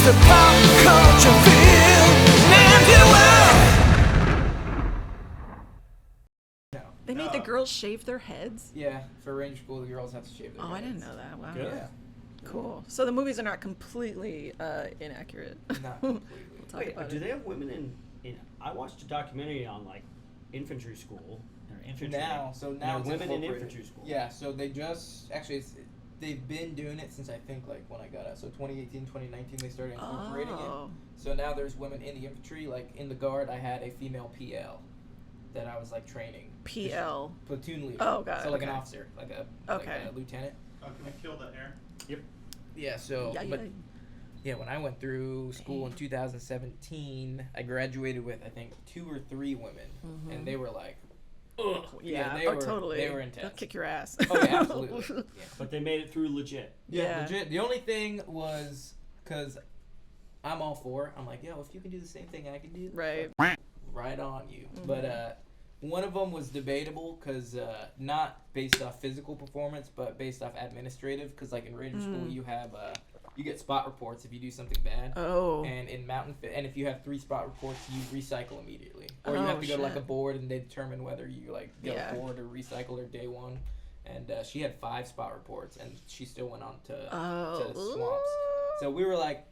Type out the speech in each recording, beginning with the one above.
the pop culture field, and you will. They made the girls shave their heads? Yeah, for Ranger School, the girls have to shave their heads. I didn't know that. Wow. Yeah. Cool. So the movies are not completely inaccurate. Not completely. We'll talk Wait, about do it. they have women in? I watched a documentary on like infantry school. Or infantry. Now There it's are women in incorporated. infantry school. Yeah, so they just they've been doing it since I think like when I got out. So 2018, 2019 they started incorporating Oh. it. So now there's women in the infantry. Like in the guard, I had a female PL that I was like training. PL. Platoon leader. Oh, got it, So like okay. an officer, like a lieutenant. Oh, can we kill the air? Yep. Yeah. So when I went through school in 2017, I graduated with I think 2 or 3 women, and they were like, ugh. Yeah. they were, Totally. They were intense. They'll kick your ass. Oh yeah, absolutely. Yeah. But they made it through legit. Yeah. Legit. The only thing was because I'm all for. I'm like, yo, if you can do the same thing I can do, Right. right on you. But one of them was debatable because not based off physical performance, but based off administrative. Because like in Ranger School, you have you get spot reports if you do something bad. Oh. And in and if you have 3 spot reports, you recycle immediately, or you have to go to like a board and they determine whether you like get a board or recycle or day one. And she had 5 spot reports, and she still went on to swamps. So we were like,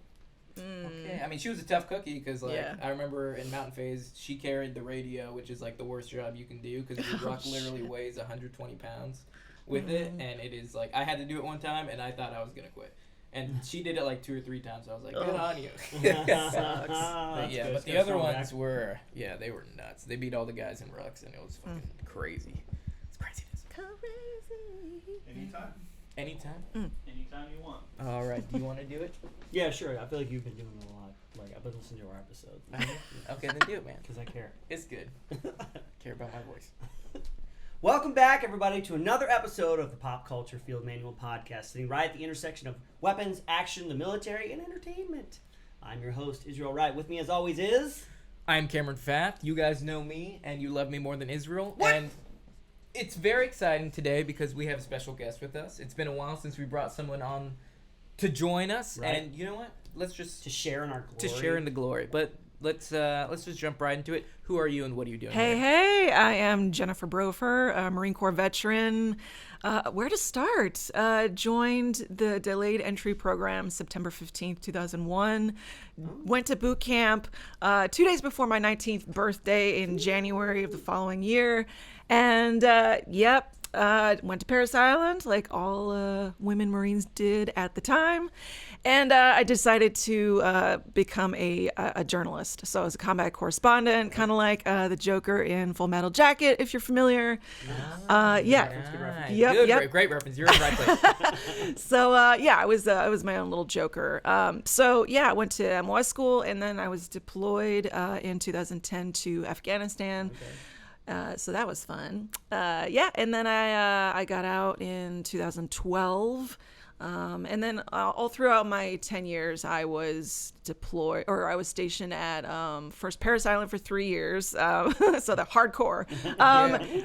okay. I mean, she was a tough cookie because like I remember in Mountain Phase, she carried the radio, which is like the worst job you can do because your ruck literally weighs 120 pounds with it, and it is like I had to do it one time, and I thought I was gonna quit. And she did it like 2 or 3 times. I was like, good on you. Sucks. But the other ones were, they were nuts. They beat all the guys in rucks, and it was fucking crazy. It's craziness. Anytime. Anytime? Anytime you want. All right. Do you want to do it? Yeah, sure. I feel like you've been doing a lot. Like I've been listening to our episodes. Okay, then do it, man. Because I care. It's good. Care about my voice. Welcome back, everybody, to another episode of the Pop Culture Field Manual Podcast, sitting right at the intersection of weapons, action, the military, and entertainment. I'm your host, Israel Wright. With me, as always, is... I'm Cameron Fath. You guys know me, and you love me more than Israel. What? And it's very exciting today because we have a special guest with us. It's been a while since we brought someone on to join us, Right. and you know what? Let's just To share in our glory. to share in the glory. But let's just jump right into it. Who are you, and what are you doing? Hey, here? I am Jennifer Brofer, a Marine Corps veteran. Where to start? Joined the delayed entry program September 15th, 2001. Went to boot camp 2 days before my 19th birthday in January of the following year. And went to Parris Island like all women Marines did at the time. And I decided to become a journalist. So I was a combat correspondent, kind of like the Joker in Full Metal Jacket, if you're familiar. Nice. Yep, Good, yep. great reference. You're in the right place. So I was my own little Joker. I went to MOS school, and then I was deployed in 2010 to Afghanistan. Okay. So that was fun. And then I got out in 2012. And then all throughout my 10 years, I was deployed, or I was stationed at first Parris Island for 3 years, so the hardcore.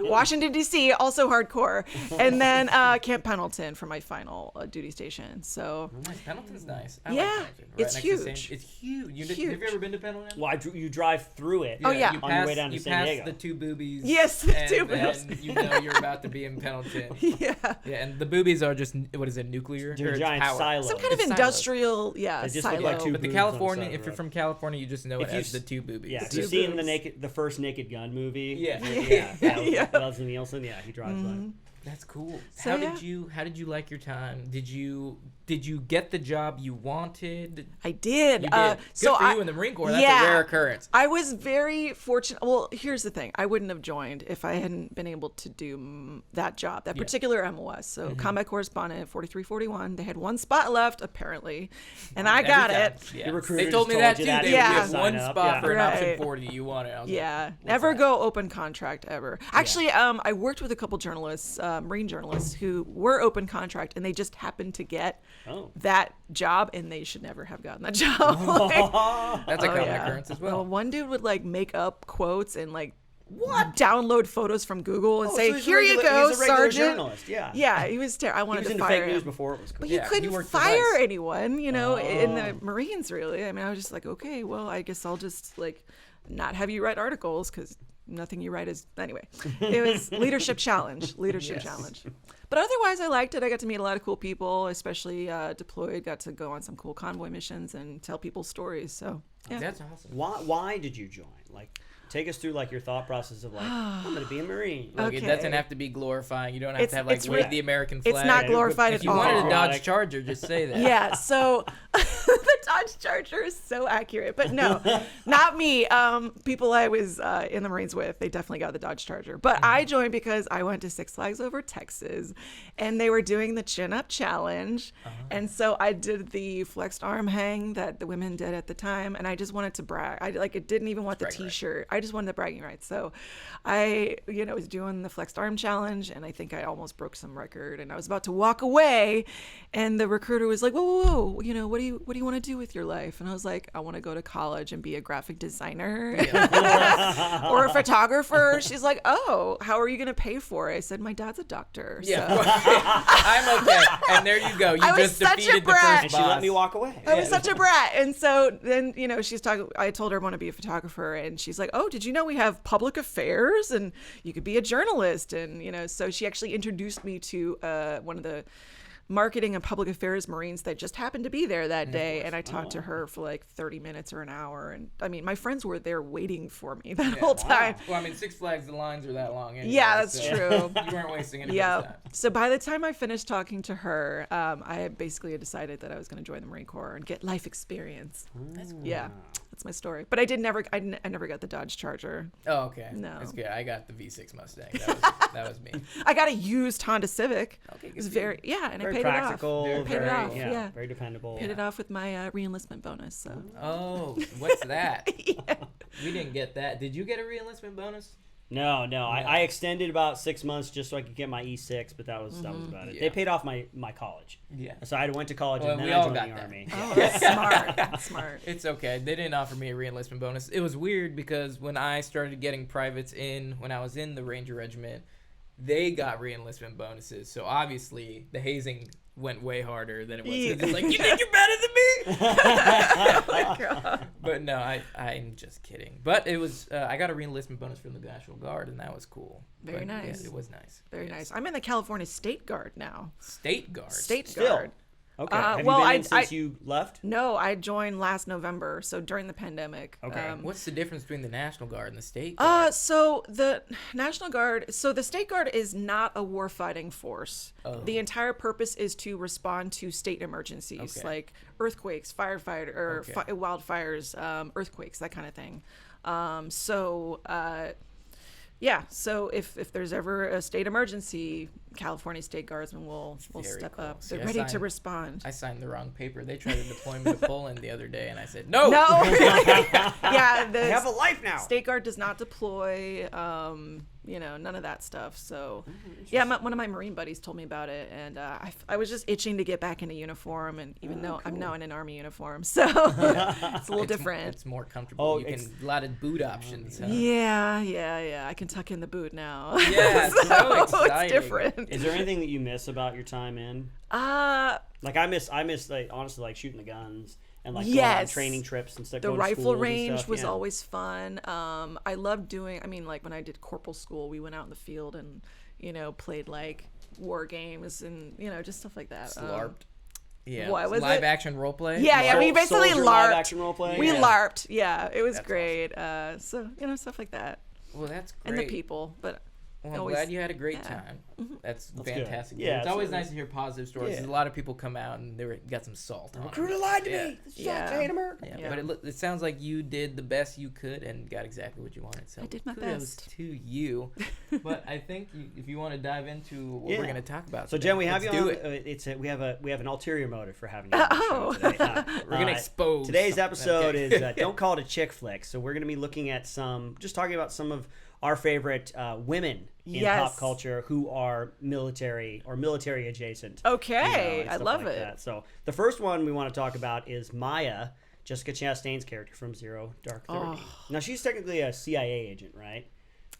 Washington, D.C., also hardcore. And then Camp Pendleton for my final duty station. So Nice. Pendleton's nice. I Yeah, like Pendleton. it's next to huge. It's huge. Have Huge. you ever been to Pendleton? Well, you drive through it. Oh, yeah. You On pass, your way down to you San pass Diego. the 2 boobies. Yes, the and 2 boobies. then you know you're about to be in Pendleton. yeah, And the boobies are just, what is it, nuclear? They're Or it's giant power. silos. some kind of It's silos. industrial, They just look silo. like 2 But the boobs California, on the if side you're of the from California, you just know it If you as the 2 boobies. Yeah, if Two you've seen boobs. the first Naked Gun movie. Yeah. Yeah. Leslie Nielsen. Yeah, he drives one. That's cool. So, how yeah. did you like your time? Did you get the job you wanted? I did. You did. Good Good for you in the Marine Corps. That's a rare occurrence. I was very fortunate. Well, here's the thing. I wouldn't have joined if I hadn't been able to do that job, that particular MOS. So combat correspondent, 4341. They had 1 spot left, apparently, and I got it. Yeah. Your recruiter They told me just that told too. you that They you Yeah. have sign 1 up. spot Yeah. for an option Right. 40. You want it? I was Yeah, like, what's never that? go open contract ever. Actually, I worked with a couple journalists, Marine journalists, who were open contract, and they just happened to get that job, and they should never have gotten that job. That's a common yeah. occurrence as well. One dude would like make up quotes and like download photos from Google and Oh, say, so he's a "Here you regular- go, he's a regular Sergeant." journalist, yeah. Yeah, he was I He wanted was to into fire fake news him. before it was cool. But Yeah, you he couldn't worked for fire Vice. anyone, in the Oh. Marines, really. I mean, I was just like, okay, well, I guess I'll just not have you write articles because nothing you write is anyway. It was leadership challenge. But otherwise, I liked it. I got to meet a lot of cool people, especially deployed. Got to go on some cool convoy missions and tell people stories. So yeah. That's awesome. Why did you join? Take us through your thought process of I'm going to be a Marine. Look, it Okay. doesn't have to be glorifying. You don't have to have It's wave re- the American flag. It's not glorified If at you all. wanted a Dodge Patriotic. Charger, just say that. Yeah, so the Dodge Charger is so accurate, but no, not me. People I was in the Marines with, they definitely got the Dodge Charger. But I joined because I went to Six Flags Over Texas, and they were doing the Chin Up Challenge, and so I did the flexed arm hang that the women did at the time, and I just wanted to brag. I didn't even want the Bragging T-shirt. I just wanted the bragging rights. So I, was doing the flexed arm challenge, and I think I almost broke some record, and I was about to walk away, and the recruiter was like, whoa, what do you want to do with your life? And I was like, I want to go to college and be a graphic designer or a photographer. She's like, oh, how are you going to pay for it? I said, my dad's a doctor. Yeah. So. I'm okay. And there you go. You I was just such a defeated the brat. first She boss. let me walk away. I was such a brat. And so then, she's talking, I told her I want to be a photographer, and she's like, oh, did you know we have public affairs and you could be a journalist? And, so she actually introduced me to one of the marketing and public affairs Marines that just happened to be there that day. And I talked to her for 30 minutes or an hour. And I mean, my friends were there waiting for me that whole time. Well, I mean, Six Flags, the lines are that long anyway. Yeah, that's so true. You weren't wasting any Yeah. time. So by the time I finished talking to her, I had basically decided that I was going to join the Marine Corps and get life experience. Yeah, that's my story. But I never got the Dodge Charger. Oh, okay. No. That's good. I got the V6 Mustang. That was me. I got a used Honda Civic. Okay, It was good for you. and Very I paid practical. it off. Paid it off. Yeah, Yeah. very dependable. Paid it off with my Re-Enlistment Bonus. So. Oh, what's that? Yeah. We didn't get that. Did you get a Re-Enlistment Bonus? No. I extended about 6 months just so I could get my E6, but that was about it. Yeah. They paid off my college. Yeah. So I went to college Well, and then we I all joined got the that. Army. Oh, that's smart. That's smart. It's okay. They didn't offer me a Re-Enlistment Bonus. It was weird because when I started getting privates when I was in the Ranger Regiment, they got Re-Enlistment bonuses. So obviously the hazing went way harder than it was. Yeah. It's like, you think you're better than me? Oh my God. But no, I'm just kidding. But it was I got a Re-Enlistment Bonus from the National Guard, and that was cool. Very But, nice. Yeah, it was nice. Very nice. I'm in the California State Guard now. State Guard. State Still. Guard. Okay. Have well, you been I- in since you left? No, I joined last November, so during the pandemic. Okay. What's the difference between the National Guard and the State Guard? So the National Guard, so the State Guard is not a warfighting force. Oh. The entire purpose is to respond to state emergencies Okay. like earthquakes, firefighter or Okay. wildfires, earthquakes, that kind of thing. So if there's ever a state emergency, California State Guardsmen will Very step cool. up. See, They're I ready to signed- respond. I signed the wrong paper. They tried to deploy me to Poland the other day, and I said, no! No. Yeah, the I have a life now. State Guard does not deploy, none of that stuff. So, one of my Marine buddies told me about it, and I was just itching to get back into uniform, and even though I'm now in an Army uniform, so it's a little different. It's more comfortable. Oh, You can a lot of boot options. Huh? Yeah. I can tuck in the boot now. Yeah, it's so exciting. It's different. Is there anything that you miss about your time in? I miss honestly shooting the guns and going on Yes. training trips and stuff. The going to rifle schools and range stuff, was yeah. always fun. I loved doing, when I did corporal school, we went out in the field and, played war games and, just stuff like that. LARPed. Yeah. What was live it? action role play. Yeah, we basically Soldier LARPed. live action role play? We Yeah. LARPed. Yeah, it was That's great. So, stuff like that. Well, that's great. And the people, but Well, I'm always- glad you had a great yeah. time. That's good. fantastic. Yeah, it's always so- nice to hear positive stories. Yeah. A lot of people come out and got some salt on. Recruiter lied to Yeah. me. This sucks. Yeah. I hate America. Yeah, Yeah. but it sounds like you did the best you could and got exactly what you wanted. So I did my kudos best. to you. But I think if you want to dive into what Yeah. we're going to talk about, So today, Jen, we have let's you do on. it. We have an ulterior motive for having you on the Oh. show today. We're gonna expose Today's something. episode Okay. is don't call it a chick flick. So we're gonna be looking at talking about some of our favorite women in Yes. pop culture who are military or military adjacent. Okay, and I stuff love like it. that. So the first one we want to talk about is Maya, Jessica Chastain's character from Zero Dark 30. Oh. Now she's technically a CIA agent, right?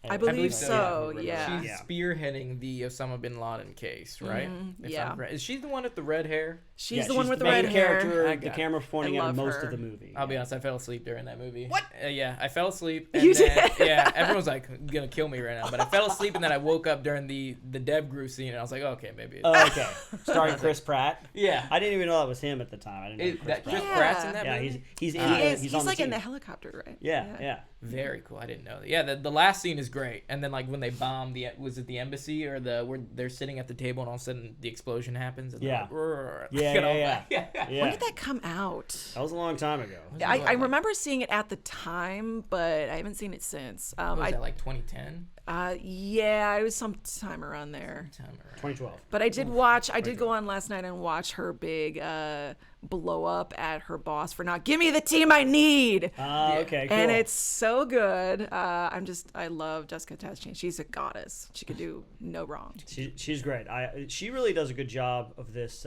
I believe so, so. yeah. Yeah. She's spearheading the Osama bin Laden case, right? If yeah. I'm correct. Is she the one with the red hair? She's the one with the red main hair. character. I The got it. camera's pointing I at her love most her. of the movie. I'll be honest, I fell asleep during that movie. What? Yeah, I fell asleep. And You then, did? Yeah, everyone's like gonna kill me right now. But I fell asleep and then I woke up during the Deb Grew scene and I was like, okay, maybe. Oh, okay. Starring Chris Pratt. Yeah. I didn't even know that was him at the time. I didn't know Chris Yeah. Pratt's in that Yeah, movie? he's He on is. He's the like in team. the helicopter, right? Yeah. Very cool. I didn't know that. Yeah, the last scene is great. And then like when they bomb was it the embassy or where they're sitting at the table and all of a sudden the explosion happens? And Yeah. yeah. When did that come out? That was a long time ago. I remember seeing it at the time, but I haven't seen it since. Was that like 2010? Yeah, it was sometime around there. 2012. But I did watch. I did go on last night and watch her big blow up at her boss for not give me the team I need. Okay, cool. And it's so good. I love Jessica Chastain. She's a goddess. She could do no wrong. She's great. She really does a good job of this.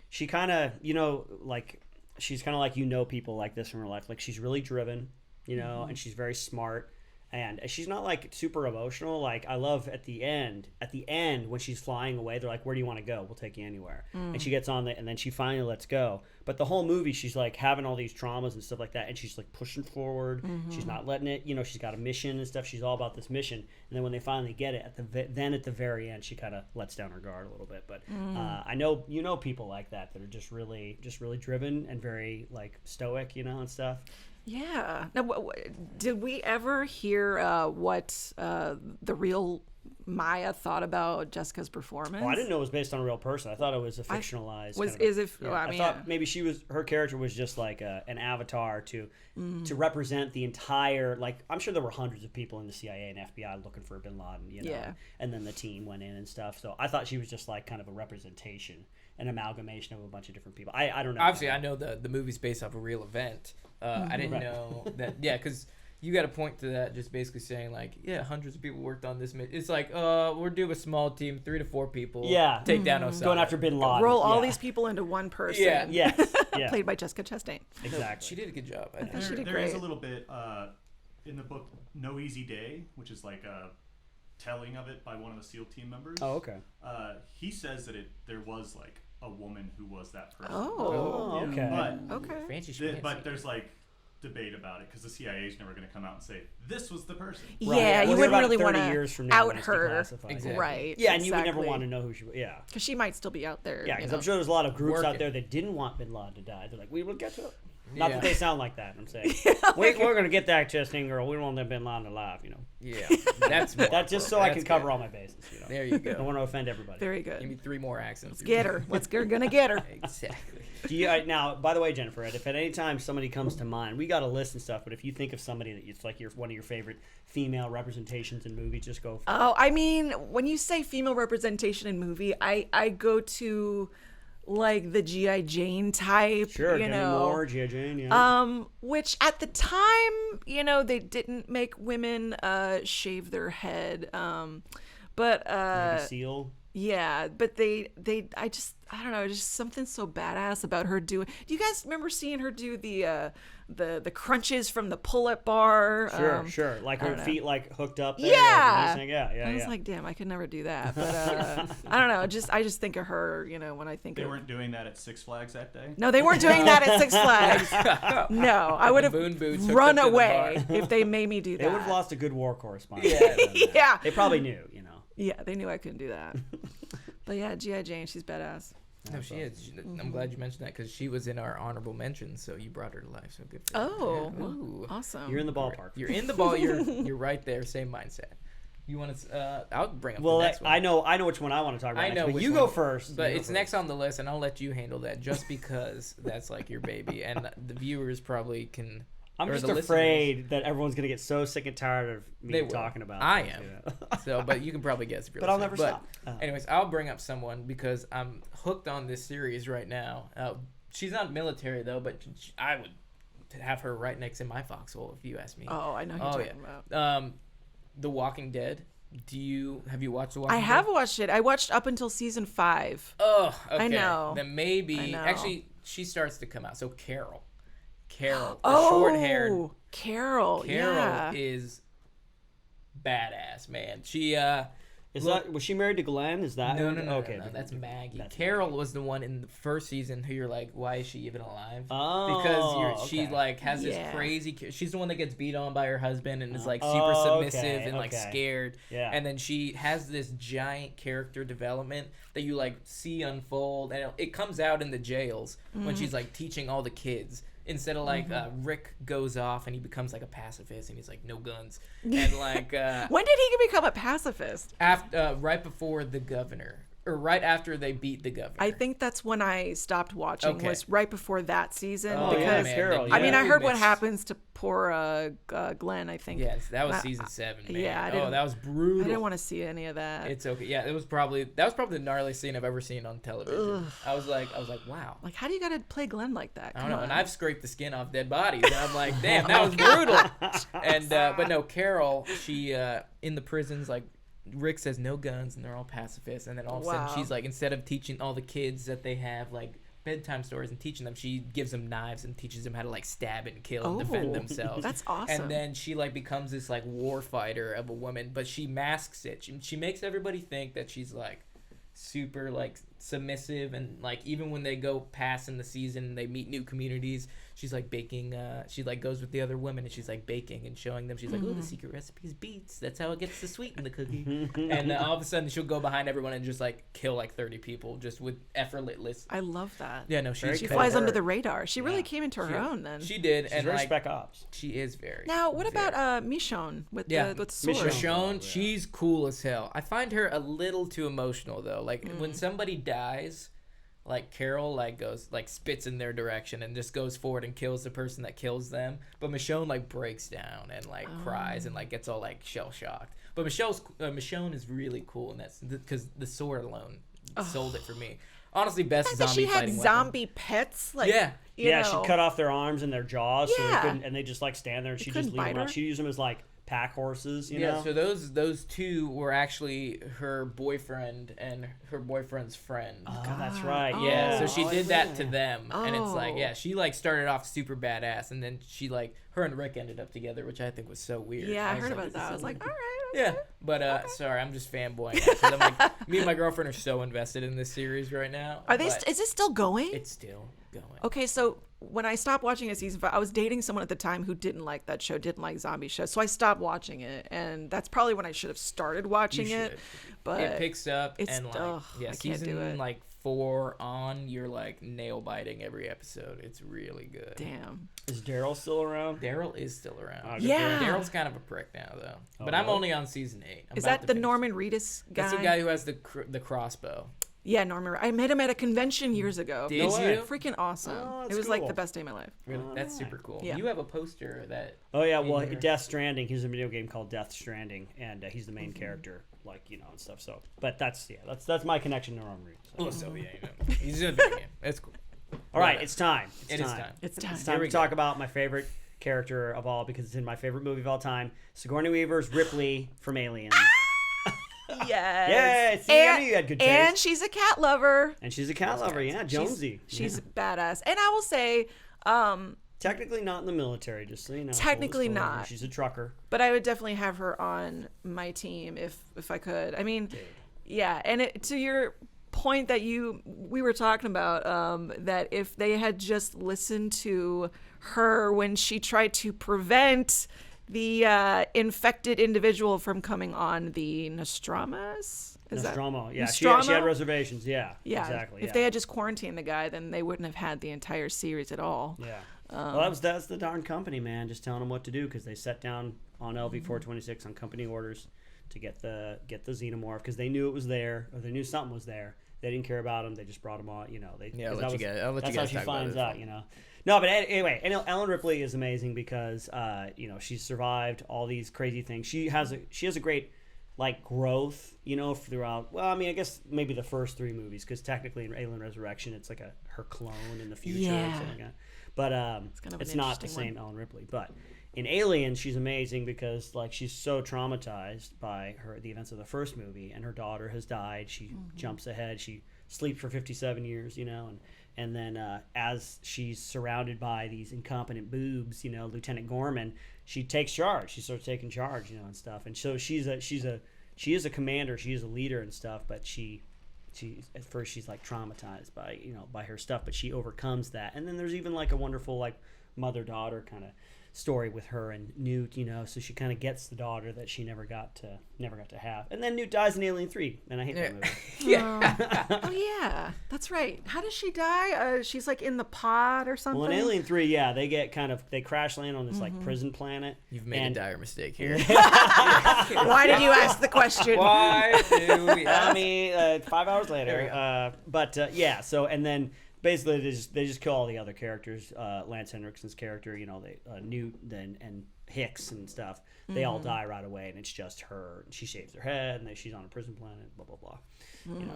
She kind of, she's kind of like, people like this in her life. Like she's really driven, and she's very smart. And she's not like super emotional. Like I love at the end when she's flying away, they're like, "Where do you want to go? We'll take you anywhere." And she gets on and then she finally lets go. But the whole movie, she's like having all these traumas and stuff like that, and she's like pushing forward. She's not letting it. She's got a mission and stuff. She's all about this mission. And then when they finally get it, at the very end, she kind of lets down her guard a little bit. But I know people like that are just really driven and very like stoic, and stuff. Yeah. Now, did we ever hear what the real Maya thought about Jessica's performance? Oh, I didn't know it was based on a real person. I thought it was a fictionalized. I thought maybe her character was just like an avatar to represent the entire. Like I'm sure there were hundreds of people in the CIA and FBI looking for Bin Laden, Yeah. And then the team went in and stuff. So I thought she was just like kind of a representation, an amalgamation of a bunch of different people. I don't know. Obviously, I know the movie's based off a real event. I didn't know that. Yeah, because you got to point to that, just basically saying like, yeah, hundreds of people worked on this. It's like, we're doing a small team, 3 to 4 people. Yeah, take down Osama. Going after Bin Laden. Roll all these people into one person. Yeah. Yes. Yeah. Played by Jessica Chastain. Exactly. She did a good job. I think. She did There great. is a little bit in the book No Easy Day, which is like a telling of it by one of the SEAL team members. Oh, okay. He says that there was like a woman who was that person. Oh. Okay. But Okay. Fancy schmancy. but there's like debate about it because the CIA is never going to come out and say this was the person. Yeah, Well, you what wouldn't about really 30 want years to from now out when it's her. declassified? Exactly. Right. Yeah, and you would exactly. never want to know who she was. Yeah. Because she might still be out there. Yeah, because I'm sure there's a lot of groups Working. out there that didn't want Bin Laden to die. They're like, we will get to it. Not Yeah. that they sound like that. I'm saying we're going to get that Chastain girl. We don't want that Bin Laden alive. Yeah, that's more That's just so I can That's cover good. all my bases. There you go. I don't want to offend everybody. Very Give me good. 3 more accents. Get her. We're gonna get her. Exactly. Do you, now, by the way, Jennifer, if at any time somebody comes to mind, we got a list and stuff. But if you think of somebody that it's like one of your favorite female representations in movies, just go. Oh, I mean, when you say female representation in movie, I go to like the G.I. Jane type. Sure, you Demi know. Moore, G.I. Jane, yeah. Which at the time, they didn't make women shave their head. But Maybe Seal. yeah, but I don't know, just something so badass about her doing. Do you guys remember seeing her do the crunches from the pull-up bar? Sure. Like her feet like hooked up there. Yeah. Yeah. I was like, damn, I could never do that. But I don't know. I just think of her, when I think They of. weren't doing that at Six Flags that day. No, they weren't doing that at Six Flags. No, I would have Moon boots hooked run up to the away bar. if they made me do that. They would have lost a good war correspondent. Yeah. They probably knew, Yeah, they knew I couldn't do that. But yeah, G.I. Jane, she's badass. No, she is. I'm glad you mentioned that because she was in our honorable mentions, so you brought her to life. So good for you. Oh, Yeah. Ooh. awesome. You're in the ballpark. You're in the ball. You're right there. Same mindset. You want to? I'll bring up Well, the next one. I know which one I want to talk about. I next, know but which you one, go first. But You go it's first. next on the list, and I'll let you handle that just because that's like your baby, and the viewers probably can. I'm or just the listeners. afraid that everyone's gonna get so sick and tired of me They will. talking about. I this, am. So, but you can probably guess if you're But I'll listening. never stop. Anyways, I'll bring up someone because I'm hooked on this series right now. She's not military though, but I would have her right next in my foxhole if you ask me. Oh, I know who you're talking about. The Walking Dead. Have you watched The Walking I Dead? have watched it. I watched up until season 5. Oh, okay. I know. Then maybe I know. actually she starts to come out. So Carol, the Oh, short-haired Carol. Yeah. is badass, man. She was she married to Glenn? Is that no, okay? no, that's Maggie. That's Carol was the one in the first season who you're like, why is she even alive? Oh, because she okay. like has this Yeah. crazy. She's the one that gets beat on by her husband and is like super submissive and like okay. scared. Yeah. And then she has this giant character development that you like see unfold, and it comes out in the jails when she's like teaching all the kids. Instead of like Rick goes off and he becomes like a pacifist and he's like no guns and like When did he become a pacifist? after right before the governor or right after they beat the governor. I think that's when I stopped watching. Okay. Was right before that season Oh, yeah, because man, Carol, I mean yeah. I heard what missed- happens to poor Glenn. I think. Yes, that was I- season 7, man. yeah, I oh, didn't- that was brutal. I didn't want to see any of that. It's okay. Yeah, that was probably the gnarliest scene I've ever seen on television. I was like, wow. Like, how do you got to play Glenn like that? I don't Come know, and on. I've scraped the skin off dead bodies, and I'm like, damn, that was brutal. And but no, Carol, she in the prisons, like Rick says no guns, and they're all pacifists, and then all of a Wow. sudden she's like, instead of teaching all the kids that they have like bedtime stories and teaching them, she gives them knives and teaches them how to like stab and kill and defend Oh, themselves. that's awesome. And then she like becomes this like war fighter of a woman, but she masks it. She makes everybody think that she's like super like submissive, and like even when they go past in the season and they meet new communities, she's like baking she like goes with the other women and she's like baking and showing them, she's like, oh, the secret recipe is beets, that's how it gets to sweeten the cookie. And all of a sudden she'll go behind everyone and just like kill like 30 people just with effortless. I love that. Yeah, no, Very She she's flies cool. under the radar. She really Yeah. came into her own then. She did. She's And very like Spec Ops. she is very Now, what very- about Michonne with Yeah. the sword? Michonne, she's cool as hell. I find her a little too emotional though. Like when somebody dies, like Carol like goes like spits in their direction and just goes forward and kills the person that kills them. But Michonne like breaks down and like cries and like gets all like shell shocked. But Michonne is really cool in that because the sword alone sold it for me. Honestly, best The fact that zombie she had fighting zombie pets, like Yeah. you Yeah, know. she cut off their arms and their jaws, so they Yeah. couldn't, and they just like stand there, and she just couldn't leave them bite around. her? She used them as like pack horses, you Yeah, know. so those two were actually her boyfriend and her boyfriend's friend. Oh, that's right. Oh. Yeah, so she Oh, did yeah. that to them, and it's like, Oh. yeah, she like started off super badass, and then she like her and Rick ended up together, which I think was so weird. Yeah, I was heard like, about that. I was like, all right. yeah, but sorry, I'm just fanboying. Because I'm like, me and my girlfriend are so invested in this series right now. Are they? but Is it still going? It's still going. Okay, so when I stopped watching a season 5, I was dating someone at the time who didn't like that show, didn't like zombie shows, so I stopped watching it, and that's probably when I should have started watching You it. should. But It picks up it's- and like ugh, yeah, I can't do it. season like 4 on, you're like nail biting every episode. It's really good. damn. Is Daryl still around? Daryl is still around. Oh, good Yeah. Daryl's kind of a prick now though. But Oh, I'm really? only on season 8. I'm Is about that to the finish. Norman Reedus guy? That's the guy who has the crossbow. Yeah, Norman. I met him at a convention years ago. Did It was you? freaking awesome. Oh, it that's was like cool. the best day of my life. Really? Oh, That's nice. super cool. Yeah. You have a poster that. Oh yeah, in well, your- Death Stranding. He's a video game called Death Stranding, and he's the main character, like and stuff. So, but that's my connection to Norman Reedus. Oh, so yeah, he's in a video game. That's cool. All right, it's time. It is time. It's time. It's time to talk about my favorite character of all because it's in my favorite movie of all time, Sigourney Weaver's Ripley from Aliens. Yes. Yeah, see, I knew you had good taste. And she's a cat lover. And she's a cat lover, yeah, Jonesy. She's Yeah. badass. And I will say, Technically not in the military, just so you know. Technically Full disclosure. not. She's a trucker. but I would definitely have her on my team if I could. I mean, yeah. And to your point that we were talking about, that if they had just listened to her when she tried to prevent the infected individual from coming on the Nostromus. Is that- Nostromo, yeah. She Nostromo? had reservations, yeah. Yeah, Exactly. If they had just quarantined the guy, then they wouldn't have had the entire series at all. Yeah. Well, that's the darn company, man, just telling them what to do because they sat down on LV-426 on company orders to get the xenomorph because they knew it was there or they knew something was there. They didn't care about him. They just brought him on. You know, Yeah, I'll 'cause let you guys that's talk how she about finds it. out. You know. No, but anyway, Ellen Ripley is amazing because she's survived all these crazy things. She has a great like growth, throughout. Well, I mean, I guess maybe the first 3 movies because technically in Alien Resurrection it's like her clone in the future. Yeah. Or something like that. But kind of it's an not the interesting same Ellen Ripley. But in Alien, she's amazing because like she's so traumatized by the events of the first movie, and her daughter has died. She jumps ahead. She sleeps for 57 years, and then as she's surrounded by these incompetent boobs, Lieutenant Gorman she takes charge. She starts taking charge, and stuff. And so she is a commander. She is a leader and stuff. But she at first she's like traumatized by by her stuff, but she overcomes that. And then there's even like a wonderful like mother-daughter kind of story with her and Newt, so she kind of gets the daughter that she never got to have. And then Newt dies in Alien 3, and I hate that movie. Oh yeah, that's right. How does she die? She's like in the pod or something. Well, in Alien 3, yeah, they crash land on this like prison planet. You've made a dire mistake here. Why did you ask the question? Why do we ask? 5 hours later. Yeah. So and then. Basically, they just kill all the other characters. Lance Henriksen's character, Newt and Hicks and stuff. They all die right away, and it's just her. She shaves her head, and she's on a prison planet. Blah blah blah.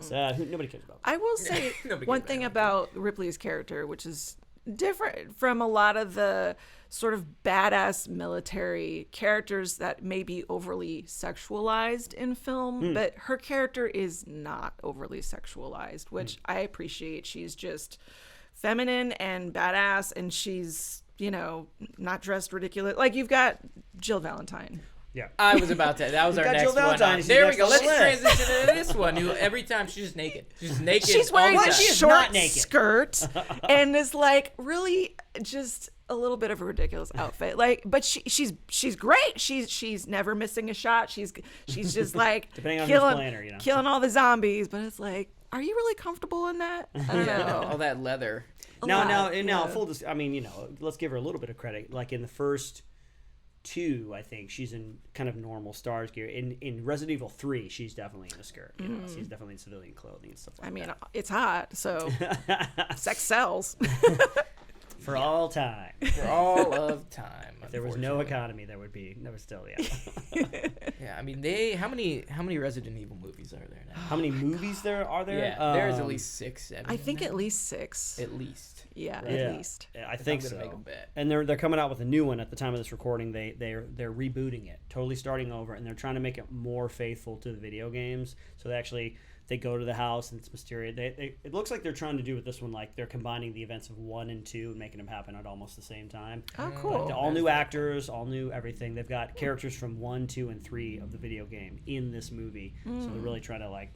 So nobody cares about. I will say one thing about Ripley's character, which is different from a lot of the sort of badass military characters that may be overly sexualized in film, but her character is not overly sexualized, which I appreciate. She's just feminine and badass, and she's, not dressed ridiculous. Like, you've got Jill Valentine. Yeah, I was about to. That was our next one. There we go. Let's transition into this one. Every time she's just naked. She's naked. She's wearing all the a time. short skirt and is like really just a little bit of a ridiculous outfit. Like, but she's great. She's never missing a shot. She's just like killing all the zombies. But it's like, are you really comfortable in that? I don't know. All that leather. Now, let's give her a little bit of credit. Like in the first 2, I think she's in kind of normal Stars gear. In Resident Evil 3, she's definitely in a skirt. She's definitely in civilian clothing and stuff like that. It's hot, so sex sells. For all time. For all of time. If there was no economy, there would still, yeah. Yeah, I mean, how many Resident Evil movies are there now? How many movies are there? Yeah, there's at least 6, 7. I think at least 6. At least. Yeah, right? at least. Yeah, I think I'm gonna so. make a bet. And they're coming out with a new one at the time of this recording. They're rebooting it, totally starting over, and they're trying to make it more faithful to the video games. So they go to the house and it's mysterious. It looks like they're trying to do with this one, like they're combining the events of 1 and 2 and making them happen at almost the same time. Oh, cool. Like all new actors, all new everything. They've got characters from 1, 2, and 3 of the video game in this movie. So they're really trying to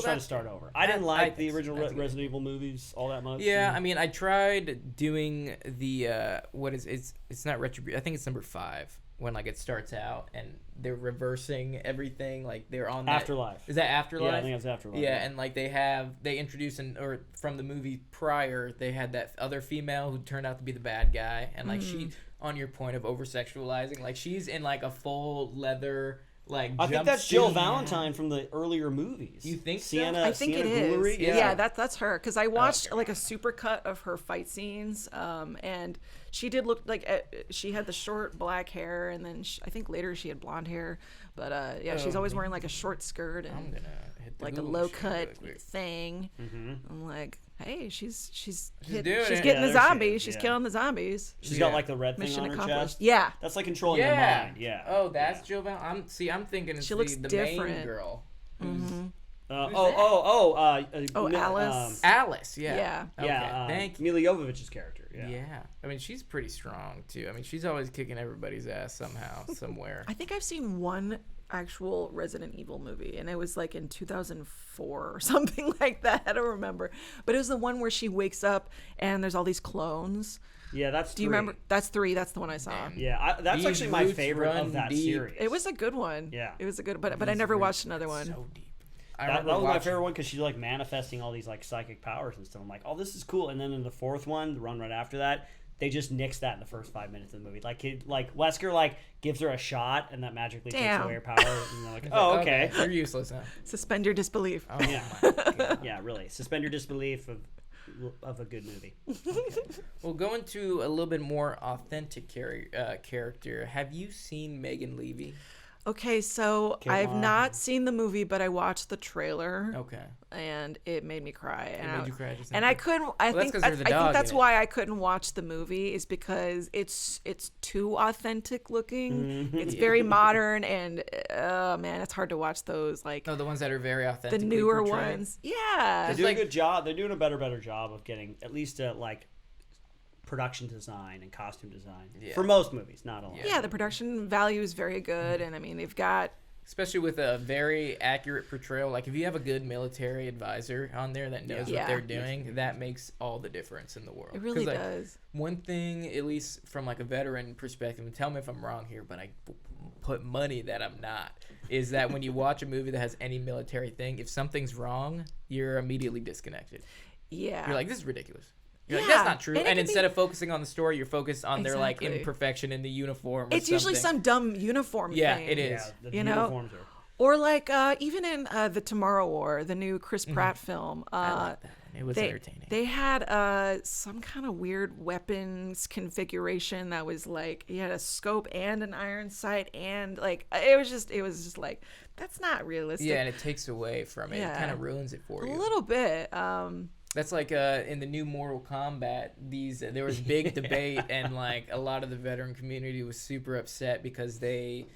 trying to start over. I didn't like the original Resident Evil movies all that much. Yeah, I mean, I tried doing the it's not Retribution. I think it's number 5 when like it starts out and they're reversing everything, like they're on that Afterlife. Is that Afterlife? Yeah, I think it's Afterlife. Yeah, and like they introduce or from the movie prior, they had that other female who turned out to be the bad guy, and like she, on your point of over sexualizing, like she's in like a full leather. I think that's Jill Valentine from the earlier movies. You think Sienna, I think Sienna it is. Guillory? Yeah, that's her. Because I watched like a super cut of her fight scenes, and she did look like she had the short black hair, and then I think later she had blonde hair. But she's always wearing like a short skirt and like a low cut thing. I'm like, hey, she's getting the zombies. She's killing the zombies. She's got like the red thing Mission on her accomplished. chest. Yeah, that's like controlling her mind. Yeah. Oh, that's Jill Val. I'm thinking it's she looks the different. main girl. Alice. Alice, yeah. Yeah. Okay, thank you. Mila Jovovich's character. Yeah. I mean, she's pretty strong too. I mean, she's always kicking everybody's ass somehow, somewhere. I think I've seen one actual Resident Evil movie, and it was like in 2004 or something like that. I don't remember, but it was the one where she wakes up and there's all these clones. Yeah, that's. Do you remember? That's 3. That's the one I saw. Damn. Yeah, that's actually my favorite of that series. It was a good one. Yeah, it was a good, but I never watched another one. So deep. That was my favorite one because she's like manifesting all these like psychic powers and stuff. I'm like, oh, this is cool. And then in the 4th one, the run right after that, they just nixed that in the first 5 minutes of the movie. Like Wesker gives her a shot and that magically takes away her power. And they're like, oh, okay. You're useless now. Suspend your disbelief. Oh yeah. Yeah, really. Suspend your disbelief of a good movie. Okay. Well, going to a little bit more authentic character. Have you seen Megan Levy? Okay, so I've not seen the movie, but I watched the trailer. Okay. And it made me cry. It made you cry. And I couldn't. I think that's why I couldn't watch the movie, is because it's too authentic looking. Mm-hmm. It's very modern, and man, it's hard to watch those. Like the ones that are very authentic. The newer portrayed. ones, yeah. They're doing a good job. They're doing a better job of getting at least production design and costume design Yeah. for most movies, not all. Yeah, the production value is very good, and I mean they've got. Especially with a very accurate portrayal. Like, if you have a good military advisor on there that knows Yeah. what they're doing, that makes all the difference in the world. It really 'Cause, like, does. one thing, at least from, like, a veteran perspective, and tell me if I'm wrong here, but I put money that I'm not, is that when you watch a movie that has any military thing, if something's wrong, you're immediately disconnected. Yeah. You're like, this is ridiculous. You're like, Yeah, that's not true. and it And can instead be- of focusing on the story, you're focused on their, like, Exactly. imperfection in the uniform or It's usually some dumb uniform Yeah, thing. it is. Yeah, the You know? uniforms are. Or like even in the Tomorrow War, the new Chris Pratt film, I like that one. It was entertaining. they had some kind of weird weapons configuration that was like he had a scope and an iron sight and like it was just like that's not realistic. Yeah, and it takes away from it. It Yeah. kind of ruins it for A you. little bit. That's like in the new Mortal Kombat. There was big debate, and like a lot of the veteran community was super upset because they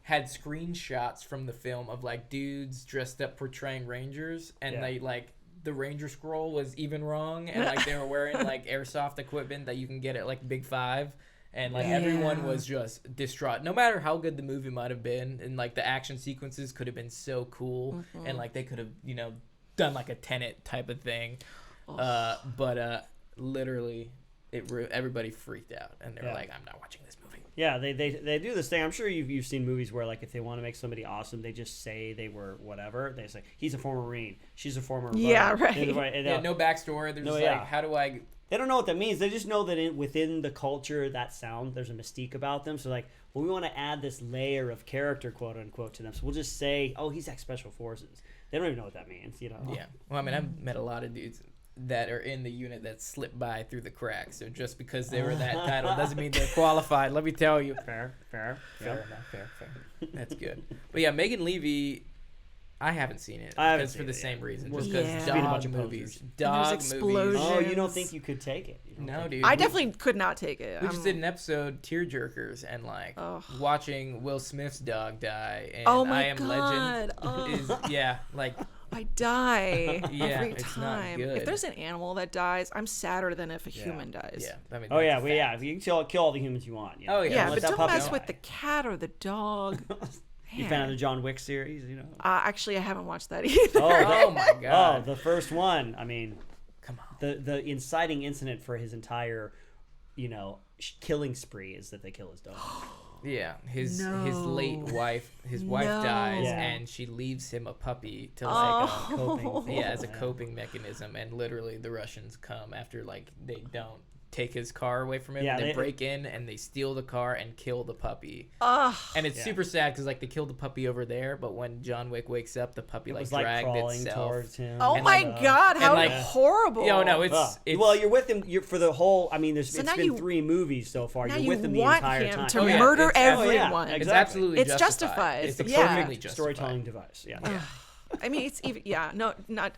had screenshots from the film of like dudes dressed up portraying Rangers, and Yeah. they like the Ranger scroll was even wrong, and like they were wearing like airsoft equipment that you can get at like Big Five. And like everyone was just distraught, no matter how good the movie might have been, and like the action sequences could have been so cool, and like they could have done like a Tenet type of thing, but literally everybody freaked out, and they were like, I'm not watching this movie. Yeah, they do this thing. I'm sure you've seen movies where like if they want to make somebody awesome, they just say they were whatever. They say he's a former Marine, she's a former. Yeah, Marine. right. And, Yeah, no backstory. There's just like, how do I? They don't know what that means. They just know that within the culture, that sound, there's a mystique about them. So like, well, we want to add this layer of character, quote unquote, to them. So we'll just say, oh, he's ex-special forces. They don't even know what that means, you know. Yeah. Well, I mean, I've met a lot of dudes that are in the unit that slipped by through the cracks. So just because they were that title doesn't mean they're qualified. Let me tell you. Fair. Fair enough. Fair. That's good. But yeah, Megan Levy, I haven't seen it. I haven't It's for seen the it, same yeah. reason. We're Just just because being a bunch dog of movies. posers. Dog explosions. movies. Oh, you don't think you could take it? You don't No, think- dude. I We- definitely could not take it. We just did an episode, Tearjerkers, and like Ugh. watching Will Smith's dog die. And Oh my I Am God. Legend is, like, I die Yeah, every it's not time. good. If there's an animal that dies, I'm sadder than if a human dies. yeah. I mean, Oh that's yeah, a well, yeah. fact. You can kill all the humans you want. You know? Oh, yeah. Yeah, Let but that don't puppy mess die. with the cat or the dog. You fan of the John Wick series? You know. Actually, I haven't watched that either. Oh my Oh, God. the first one. I mean, Come on. the inciting incident for his entire, killing spree is that they kill his dog. Yeah, his No. late wife, his wife No. dies, Yeah. and she leaves him a puppy to Oh. like, as a coping mechanism. And literally, the Russians come after like they don't take his car away from him. Yeah, they they- break in and they steal the car and kill the puppy. Ugh. And it's Yeah. super sad because like they killed the puppy over there, but when John Wick wakes up, the puppy It like was like dragged crawling itself. towards him. Oh And, my like, God, how like- horrible. Yo, no, it's Well, you're with him for the whole. I mean, it's So now been you- 3 movies so far. now You're you with him the want entire him time. to Oh, yeah, murder it's- everyone. It's Exactly. absolutely It's justified. justified. It's the Yeah. perfectly justified. Storytelling device. Yeah. I mean, it's even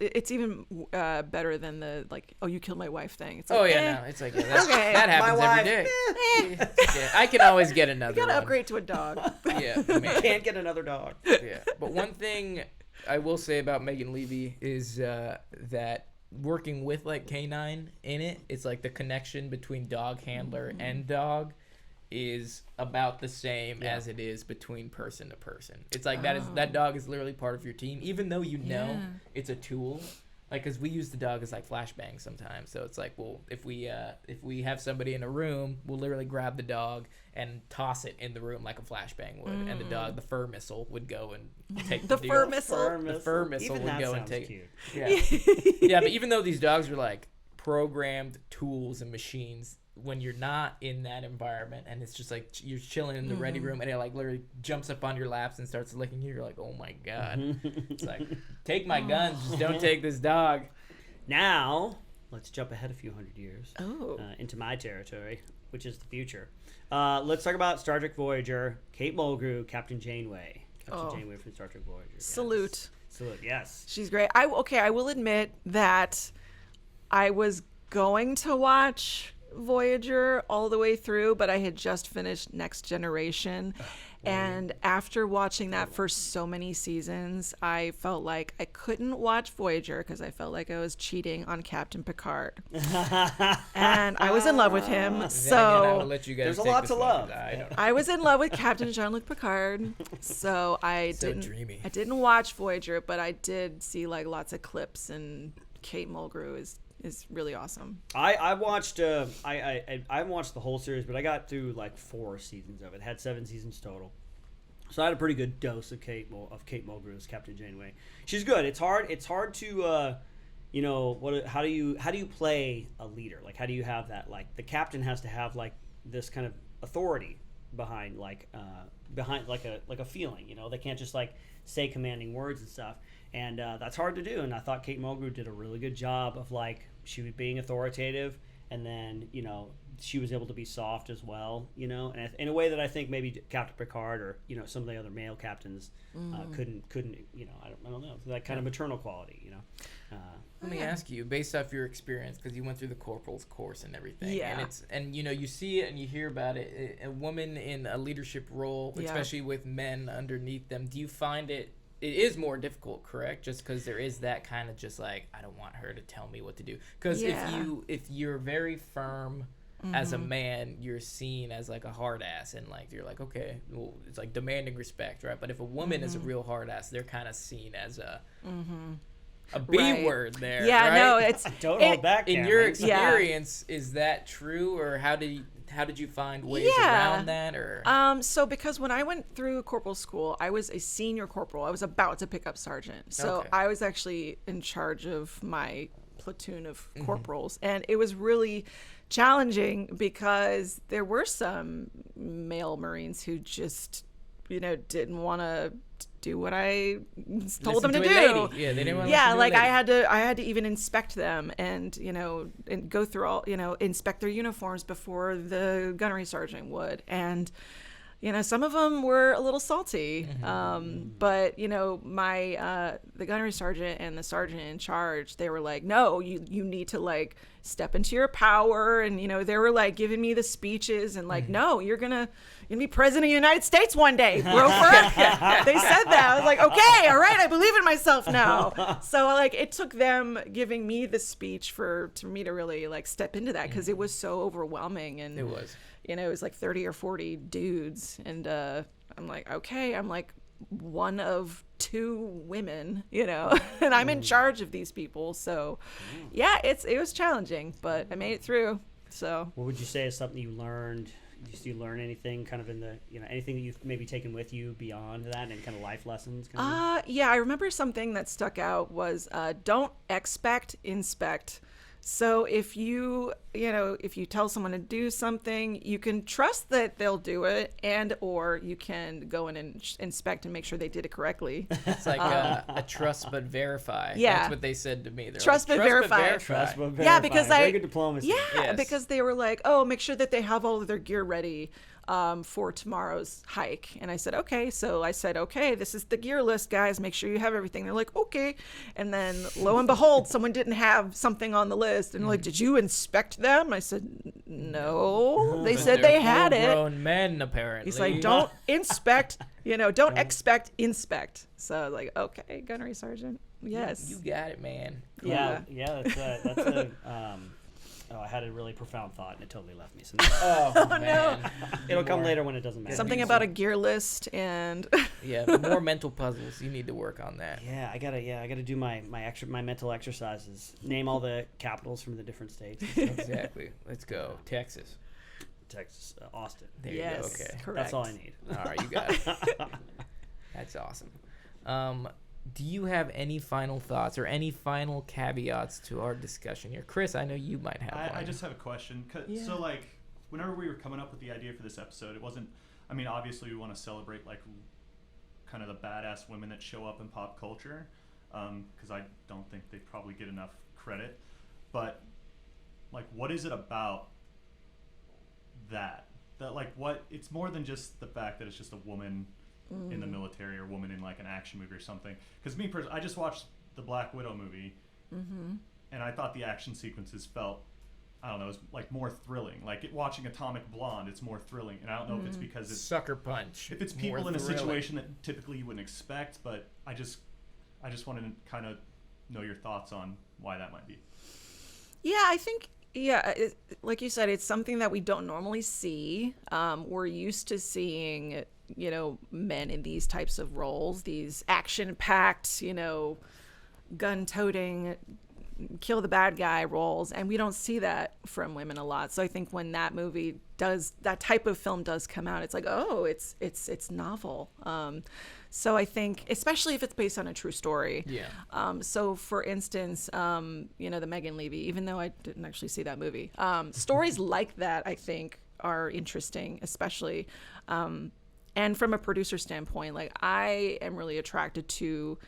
it's even better than the like, oh, you killed my wife thing. It's like, Oh yeah, no, it's like Okay. that happens My every day. Yeah, I can always get another. You gotta one. upgrade to a dog. Yeah, I mean, Can't get another dog. yeah. But one thing I will say about Megan Levy is that working with like K9 in it, it's like the connection between dog handler and dog is about the same as it is between person to person. It's like that dog is literally part of your team, even though Yeah. it's a tool. Like, cause we use the dog as like flashbang sometimes. So it's like, well, if we have somebody in a room, we'll literally grab the dog and toss it in the room like a flashbang would, and the fur missile would go and take The deal. fur missile. The fur missile Even would that go and sounds take. cute. Yeah. Yeah, but even though these dogs are like programmed tools and machines, when you're not in that environment and it's just like you're chilling in the ready room and it like literally jumps up on your laps and starts licking you, you're like, oh my God. It's like, take my guns, just don't take this dog. Now, let's jump ahead a few hundred years Oh. into my territory, which is the future. Let's talk about Star Trek Voyager, Kate Mulgrew, Captain Janeway. Janeway from Star Trek Voyager. Yes. Salute. Salute, yes. She's great. I will admit that I was going to watch Voyager all the way through, but I had just finished Next Generation, And after watching that for so many seasons, I felt like I couldn't watch Voyager because I felt like I was cheating on Captain Picard. And I was in love with him, I will so let you guys There's a take lot this to one, love. 'cause I don't know. I was in love with Captain Jean-Luc Picard. So I So didn't dreamy. I didn't watch Voyager, but I did see like lots of clips, and Kate Mulgrew is really awesome. I watched I haven't watched the whole series, but I got through like 4 seasons of it. It had 7 seasons total, so I had a pretty good dose of Kate Mulgrew as Captain Janeway. She's good. It's hard to you know, how do you play a leader? Like, how do you have that? Like, the captain has to have like this kind of authority behind like a feeling. You know, they can't just like say commanding words and stuff. And that's hard to do, and I thought Kate Mulgrew did a really good job of like she was being authoritative, and then you know she was able to be soft as well, you know, and in a way that I think maybe Captain Picard or you know some of the other male captains couldn't you know I don't know, that kind of maternal quality, you know. Let me ask you, based off your experience, because you went through the corporal's course and everything, Yeah. and you know you see it and you hear about it, a woman in a leadership role, Yeah. especially with men underneath them. Do you find it is more difficult, correct? Just because there is that kind of just like, I don't want her to tell me what to do. Because if you're very firm as a man, you're seen as like a hard ass, and like you're like, okay, well, it's like demanding respect, right? But if a woman is a real hard ass, they're kind of seen as a B Right. word there. Yeah, right? no, it's Don't hold back. In your Cameron. experience, is that true, or how did you find ways around that, or? So because when I went through corporal school, I was a senior corporal. I was about to pick up sergeant. So Okay. I was actually in charge of my platoon of corporals, and it was really challenging because there were some male Marines who just, you know, didn't want to do what I told them to do. Yeah, they didn't want to. Yeah, like I had to even inspect them, and you know, and go through all, you know, inspect their uniforms before the gunnery sergeant would. And you know, some of them were a little salty, but you know, my the gunnery sergeant and the sergeant in charge, they were like, no, you need to like step into your power, and you know, they were like giving me the speeches and like, no, you're gonna be president of the United States one day, Brofer. They said that. I was like, okay, all right, I believe in myself now. So like, it took them giving me the speech for me to really like step into that, because it was so overwhelming, and It was. you know, it was like 30 or 40 dudes, and I'm like, okay, I'm like one of 2 women, you know, and I'm in charge of these people. So yeah, it was challenging, but I made it through. So What would you say is something you learned? Did you learn anything kind of in the, you know, anything that you've maybe taken with you beyond that, and kind of life lessons? Kind of? yeah, I remember something that stuck out was don't expect, inspect. So if you tell someone to do something, you can trust that they'll do it, and or you can go in and inspect and make sure they did it correctly. It's like a trust but verify. Yeah. That's what they said to me. They're Trust like, but verify. Trust but verify. Yeah, because very good diplomacy. Yeah, Yes. because they were like, oh, make sure that they have all of their gear ready for tomorrow's hike. And I said, okay. So I said, okay, this is the gear list, guys. Make sure you have everything. They're like, okay. And then lo and behold, someone didn't have something on the list. And they're like, did you inspect them? I said, no. They said they had it. Grown men, apparently. He's like, don't inspect, don't expect, inspect. So I was like, okay, gunnery sergeant. Yes. You got it, man. Yeah. That's I had a really profound thought, and it totally left me. So Oh, man. it'll come later when it doesn't matter. Something about a gear list and Yeah, more mental puzzles. You need to work on that. Yeah, I gotta do my mental exercises. Name all the capitals from the different states. Exactly. Let's go. Texas. Texas, Austin. There yes, you go. Okay. correct. That's all I need. All right, you got it. That's awesome. Do you have any final thoughts or any final caveats to our discussion here? Chris, I know you might have one. I just have a question. So, like, whenever we were coming up with the idea for this episode, it wasn't, I mean, obviously we want to celebrate, like, kind of the badass women that show up in pop culture, because I don't think they probably get enough credit. But, like, what is it about that? That, like, what, it's more than just the fact that it's just a woman in the military or woman in like an action movie or something. Because me personally, I just watched the Black Widow movie, and I thought the action sequences felt I don't know, is like more thrilling. Like watching Atomic Blonde, it's more thrilling, and I don't know if it's because it's Sucker Punch. if it's people in a situation that typically you wouldn't expect, but I just wanted to kind of know your thoughts on why that might be. Yeah, I think, like you said, it's something that we don't normally see. We're used to seeing, men in these types of roles, these action-packed, gun-toting, kill the bad guy roles, and we don't see that from women a lot. So I think when that type of film does come out, it's like, oh, it's novel. So I think, especially if it's based on a true story. Yeah. So for instance, the Megan Levy, even though I didn't actually see that movie, stories like that I think are interesting, especially, and from a producer standpoint, like I am really attracted to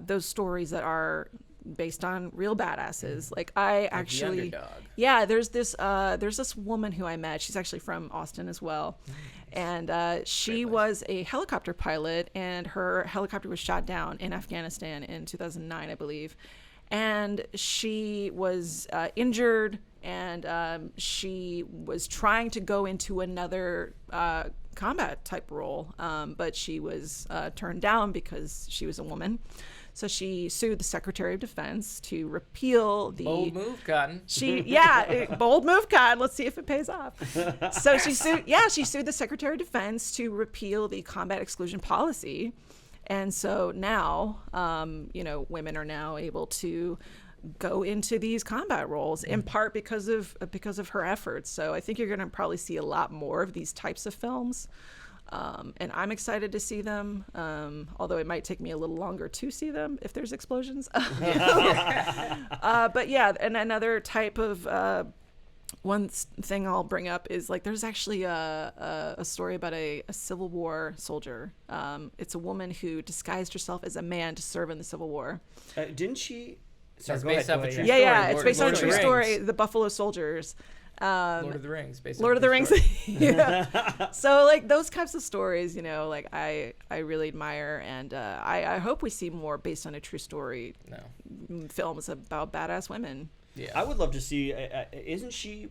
those stories that are based on real badasses. Like I actually, the underdog. yeah, there's this woman who I met. She's actually from Austin as well. And she was a helicopter pilot, and her helicopter was shot down in Afghanistan in 2009, I believe. And she was injured, and she was trying to go into another combat type role, but she was turned down because she was a woman. So she sued the Secretary of Defense to repeal the... Bold move, Cotton. Bold move, Cotton. Let's see if it pays off. So she sued the Secretary of Defense to repeal the combat exclusion policy. And so now, women are now able to go into these combat roles, in part because of her efforts. So I think you're going to probably see a lot more of these types of films. And I'm excited to see them, although it might take me a little longer to see them if there's explosions. But yeah, and another type of one thing I'll bring up is like there's actually a story about a Civil War soldier. It's a woman who disguised herself as a man to serve in the Civil War. Didn't she? It's based off a true story. Yeah, it's based on a true Rings. story. The Buffalo Soldiers. Lord of the Rings, basically. Lord of the Rings. Yeah. So like those types of stories, like I really admire, and I hope we see more based on a true story films about badass women. Yeah. I would love to see. Isn't she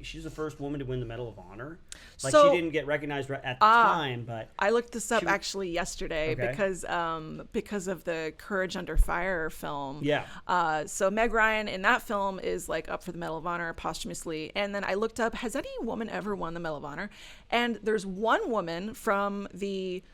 she's the first woman to win the Medal of Honor? Like So- she didn't get recognized at the time, but I looked this up actually yesterday because of the Courage Under Fire film. Yeah. So Meg Ryan in that film is like up for the Medal of Honor posthumously, and then I looked up, has any woman ever won the Medal of Honor? And there's one woman from the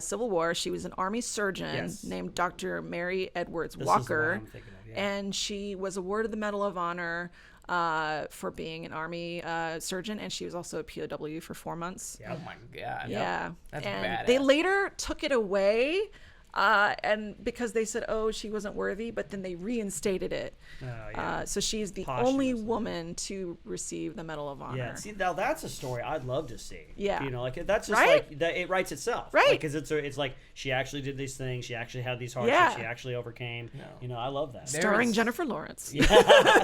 Civil War. She was an Army surgeon named Dr. Mary Edwards this Walker, is the one I'm thinking of, yeah. and she was awarded the Medal of Honor for being an Army surgeon, and she was also a POW for 4 months. Oh my God. Yeah. That's and badass. they later took it away, and because they said, oh, she wasn't worthy, but then they reinstated it. So she's the only Posthumously. woman to receive the Medal of Honor. Yeah, see, now that's a story I'd love to see. Yeah. Like that's just Right? like that. It writes itself, Right. Because it's like she actually did these things. She actually had these hardships. Yeah. She actually overcame. No. I love that. Starring is- Jennifer Lawrence. Yeah,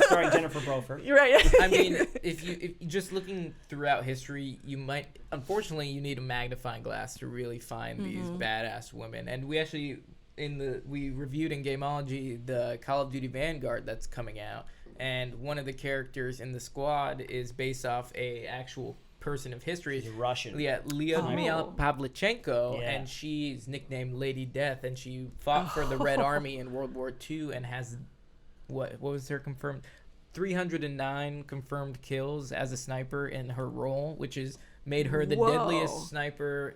starring Jennifer Brofer. You're right. I mean, if you just looking throughout history, you might, unfortunately, you need a magnifying glass to really find these badass women. And we actually, we reviewed in Gameology the Call of Duty Vanguard that's coming out, and one of the characters in the squad is based off a actual person of history. She's Russian. Yeah, Lyudmila Pavlichenko, Yeah. and she's nicknamed Lady Death, and she fought for the Red Army in World War II and has, what was her confirmed? 309 confirmed kills as a sniper in her role, which is made her the Whoa. deadliest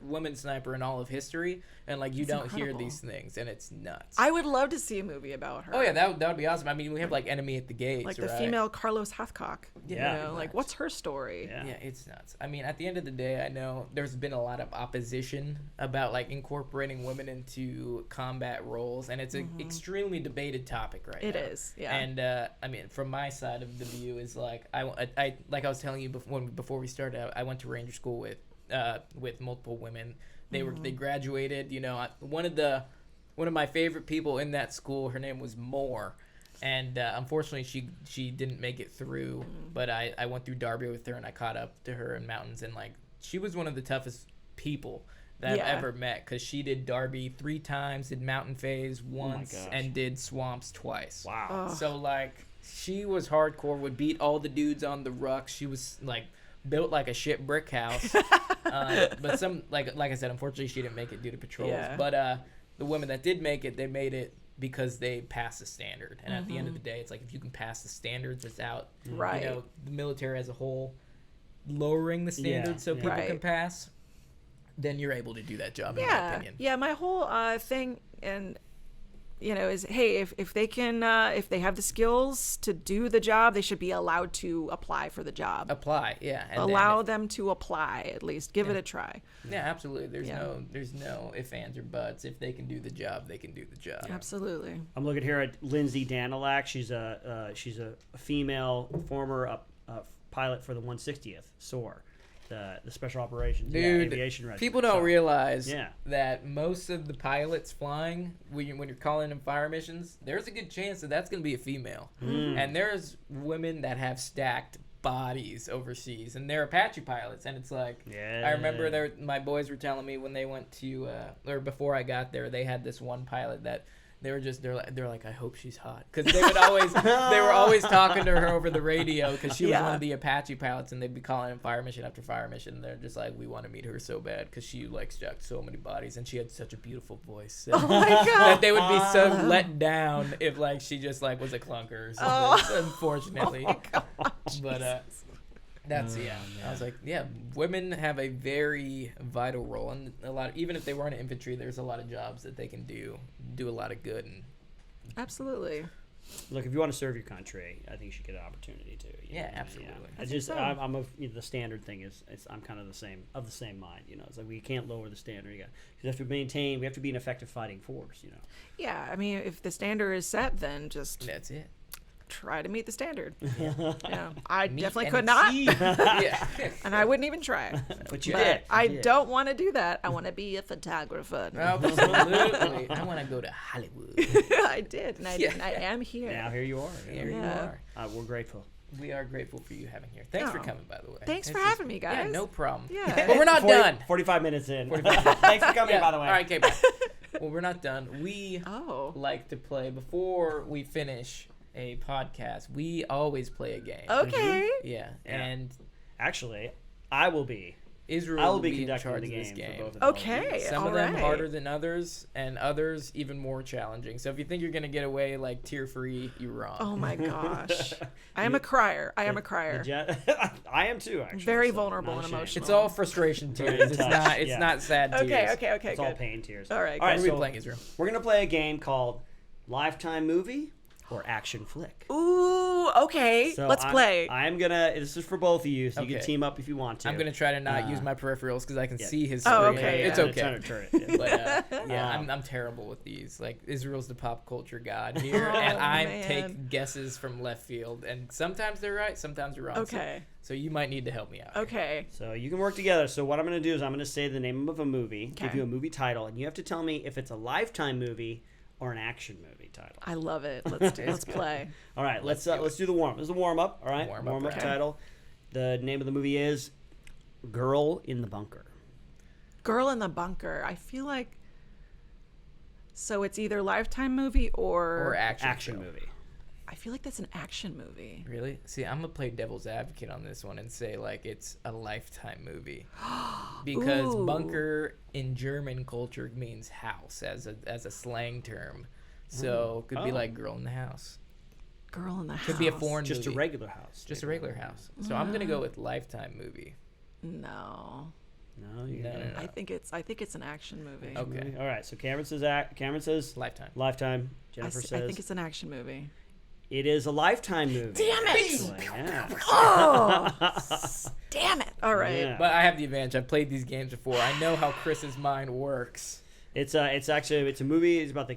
woman sniper in all of history. And like you That's don't hear incredible. these things, and it's nuts. I would love to see a movie about her. Oh yeah, that would be awesome. I mean, we have like Enemy at the Gates, like the right? female Carlos Hathcock. Yeah. Like what's her story? Yeah. Yeah, it's nuts. I mean, at the end of the day, I know there's been a lot of opposition about like incorporating women into combat roles, and it's an extremely debated topic right It now. is, yeah. And I mean, from my side of the view is like I like I was telling you before we started, I went to Ranger School with multiple women. They graduated. One of my favorite people in that school, her name was Moore. And unfortunately, she didn't make it through. But I went through Darby with her, and I caught up to her in mountains. And like, she was one of the toughest people that I've ever met, because she did Darby 3 times, did Mountain Phase once, gosh. and did Swamps twice. Wow. So like, She was hardcore. Would beat all the dudes on the ruck. She was like built like a shit brick house. But some like I said, unfortunately, she didn't make it due to patrols. Yeah. But the women that did make it, they made it because they passed the standard. And at the end of the day, it's like if you can pass the standards without, Right. you know, the military as a whole lowering the standards so people Right. can pass, then you're able to do that job. In my Yeah, opinion. yeah. My whole thing, and you know, is hey, if they can, if they have the skills to do the job, they should be allowed to apply for the job. Apply, yeah. And Allow them to apply at least. Give it a try. Yeah, absolutely. There's Yeah. no ifs, ands, or buts. If they can do the job, they can do the job. Absolutely. I'm looking here at Lindsay Danilack. She's a female former pilot for the 160th SOAR, the Special Operations Aviation Regiment. People don't realize Yeah. that most of the pilots flying, when you're calling them fire missions, there's a good chance that that's going to be a female. And there's women that have stacked bodies overseas, and they're Apache pilots, and it's like, Yeah. I remember my boys were telling me when they went to, or before I got there, they had this one pilot that they're like, I hope she's hot, because they were always talking to her over the radio, because she was one of the Apache pilots, and they'd be calling him fire mission after fire mission. And they're just like, we want to meet her so bad because she like stacked so many bodies, and she had such a beautiful voice. Oh my God. That they would be so let down if like she just like was a clunker or something. Unfortunately, but that's I was like, yeah, women have a very vital role, and even if they weren't in infantry, there's a lot of jobs that they can do a lot of good. And Absolutely. Look, if you want to serve your country, I think you should get an opportunity to. Yeah, absolutely. I just, the standard thing is, I'm kind of the same mind. You know, it's like we can't lower the standard. You have to maintain. We have to be an effective fighting force. You know. Yeah, I mean, if the standard is set, then just that's it. try to meet the standard. Yeah, I Meet definitely and could not, exceed. Yeah. and I wouldn't even try. But you But did. I You did. don't want to do that. I want to be a photographer. Absolutely. I want to go to Hollywood. I did, and I am here. Now here you are. Here you Yeah. are. We're grateful. We are grateful for you having here. Thanks for Oh. coming, by the way. Thanks for This is- having me, guys. Yeah, no problem. Yeah. But we're not done. 45 minutes in. 45. Thanks for coming, Yeah. by the way. All right, okay, bye. Well, we're not done. We Oh. like to play before we finish a podcast. We always play a game. Okay. Yeah, Yeah. and Actually, I will be Israel I will will be be in conducting charge the of this game game. for both of all of you. Okay. Some of all them right. harder than others, and others even more challenging. So if you think you're gonna get away like tear-free, you're wrong. Oh my gosh. I am a crier. I am a crier. I am too, actually. Very so vulnerable not and ashamed. emotional. It's all frustration Very tears. It's touched, not. It's yeah. not sad tears. Okay. It's all Good. pain tears. All right. All right, What are we so playing, Israel? we're going to play a game called Lifetime Movie or Action Flick. Ooh. Okay. So Let's play. I'm going to, this is for both of you, so you Okay. can team up if you want to. I'm gonna try to not use my peripherals because I can yeah. see his Oh, screen. okay, It's yeah. okay. Trying to turn it. Yeah. But I'm terrible with these. Like Israel's the pop culture god here, Oh, and I man. take guesses from left field, and sometimes they're right, sometimes they're wrong. Okay. So you might need to help me out. Okay. So you can work together. So what I'm going to do is I'm going to say the name of a movie, give Okay. you a movie title, and you have to tell me if it's a Lifetime movie or an action movie title. I love it. Let's play. All right, let's do the warm. This is a warm up. All right, Warm up, warm up right. title. The name of the movie is Girl in the Bunker. Girl in the Bunker. I feel like. So it's either Lifetime movie Or action movie. I feel like that's an action movie. Really? See, I'm gonna play devil's advocate on this one and say like it's a Lifetime movie because Ooh. bunker in German culture means house as a slang term. So could be Oh. like girl in the house. Girl in the House. Could be a foreign Just movie. a regular house. Just a regular house. So I'm gonna go with Lifetime movie. No. No, you No. I think it's an action movie. Okay. All right. So Cameron says Lifetime. Lifetime. I Jennifer s- says I think it's an action movie. it is a Lifetime movie. Damn it! Excellent, yeah. Oh, damn it! All right. Yeah. But I have the advantage. I've played these games before. I know how Chris's mind works. It's a movie. It's about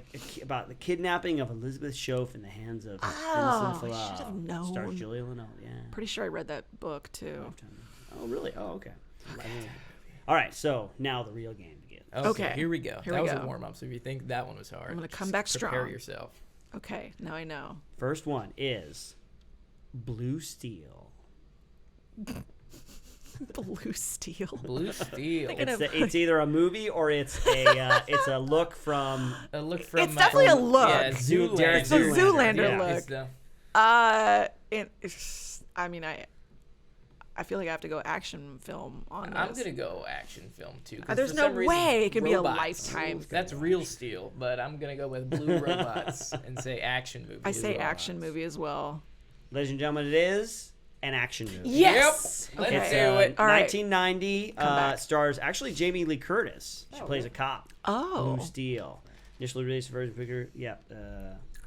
the kidnapping of Elizabeth Shoaf in the hands of Oh, Vincent I should have known. Stars Julia Linnell. Yeah. Pretty sure I read that book too. Lifetime. Oh really? Oh okay. All right. So now the real game begins. Okay, Here we go. here that we was go. a warm up. So if you think that one was hard, I'm gonna come just back prepare strong. yourself. Okay, now I know. First one is Blue Steel. Blue Steel. Blue Steel. Thinking of- It's either a movie or it's a look from A look from It's definitely a look. Yeah, Derek Zoolander. Zoolander Yeah, look. it's the- I feel like I have to go action film on this. I'm gonna go action film too. There's no way it could be a Lifetime. That's real steel, but I'm gonna go with blue robots and say action movie. I say action movie as well. Ladies and gentlemen, it is an action movie. Yes. Yep. Okay. Let's do it. All right. 1990 back. stars actually Jamie Lee Curtis. She plays a cop. Oh. Blue Steel. Initially released version figure. Yeah.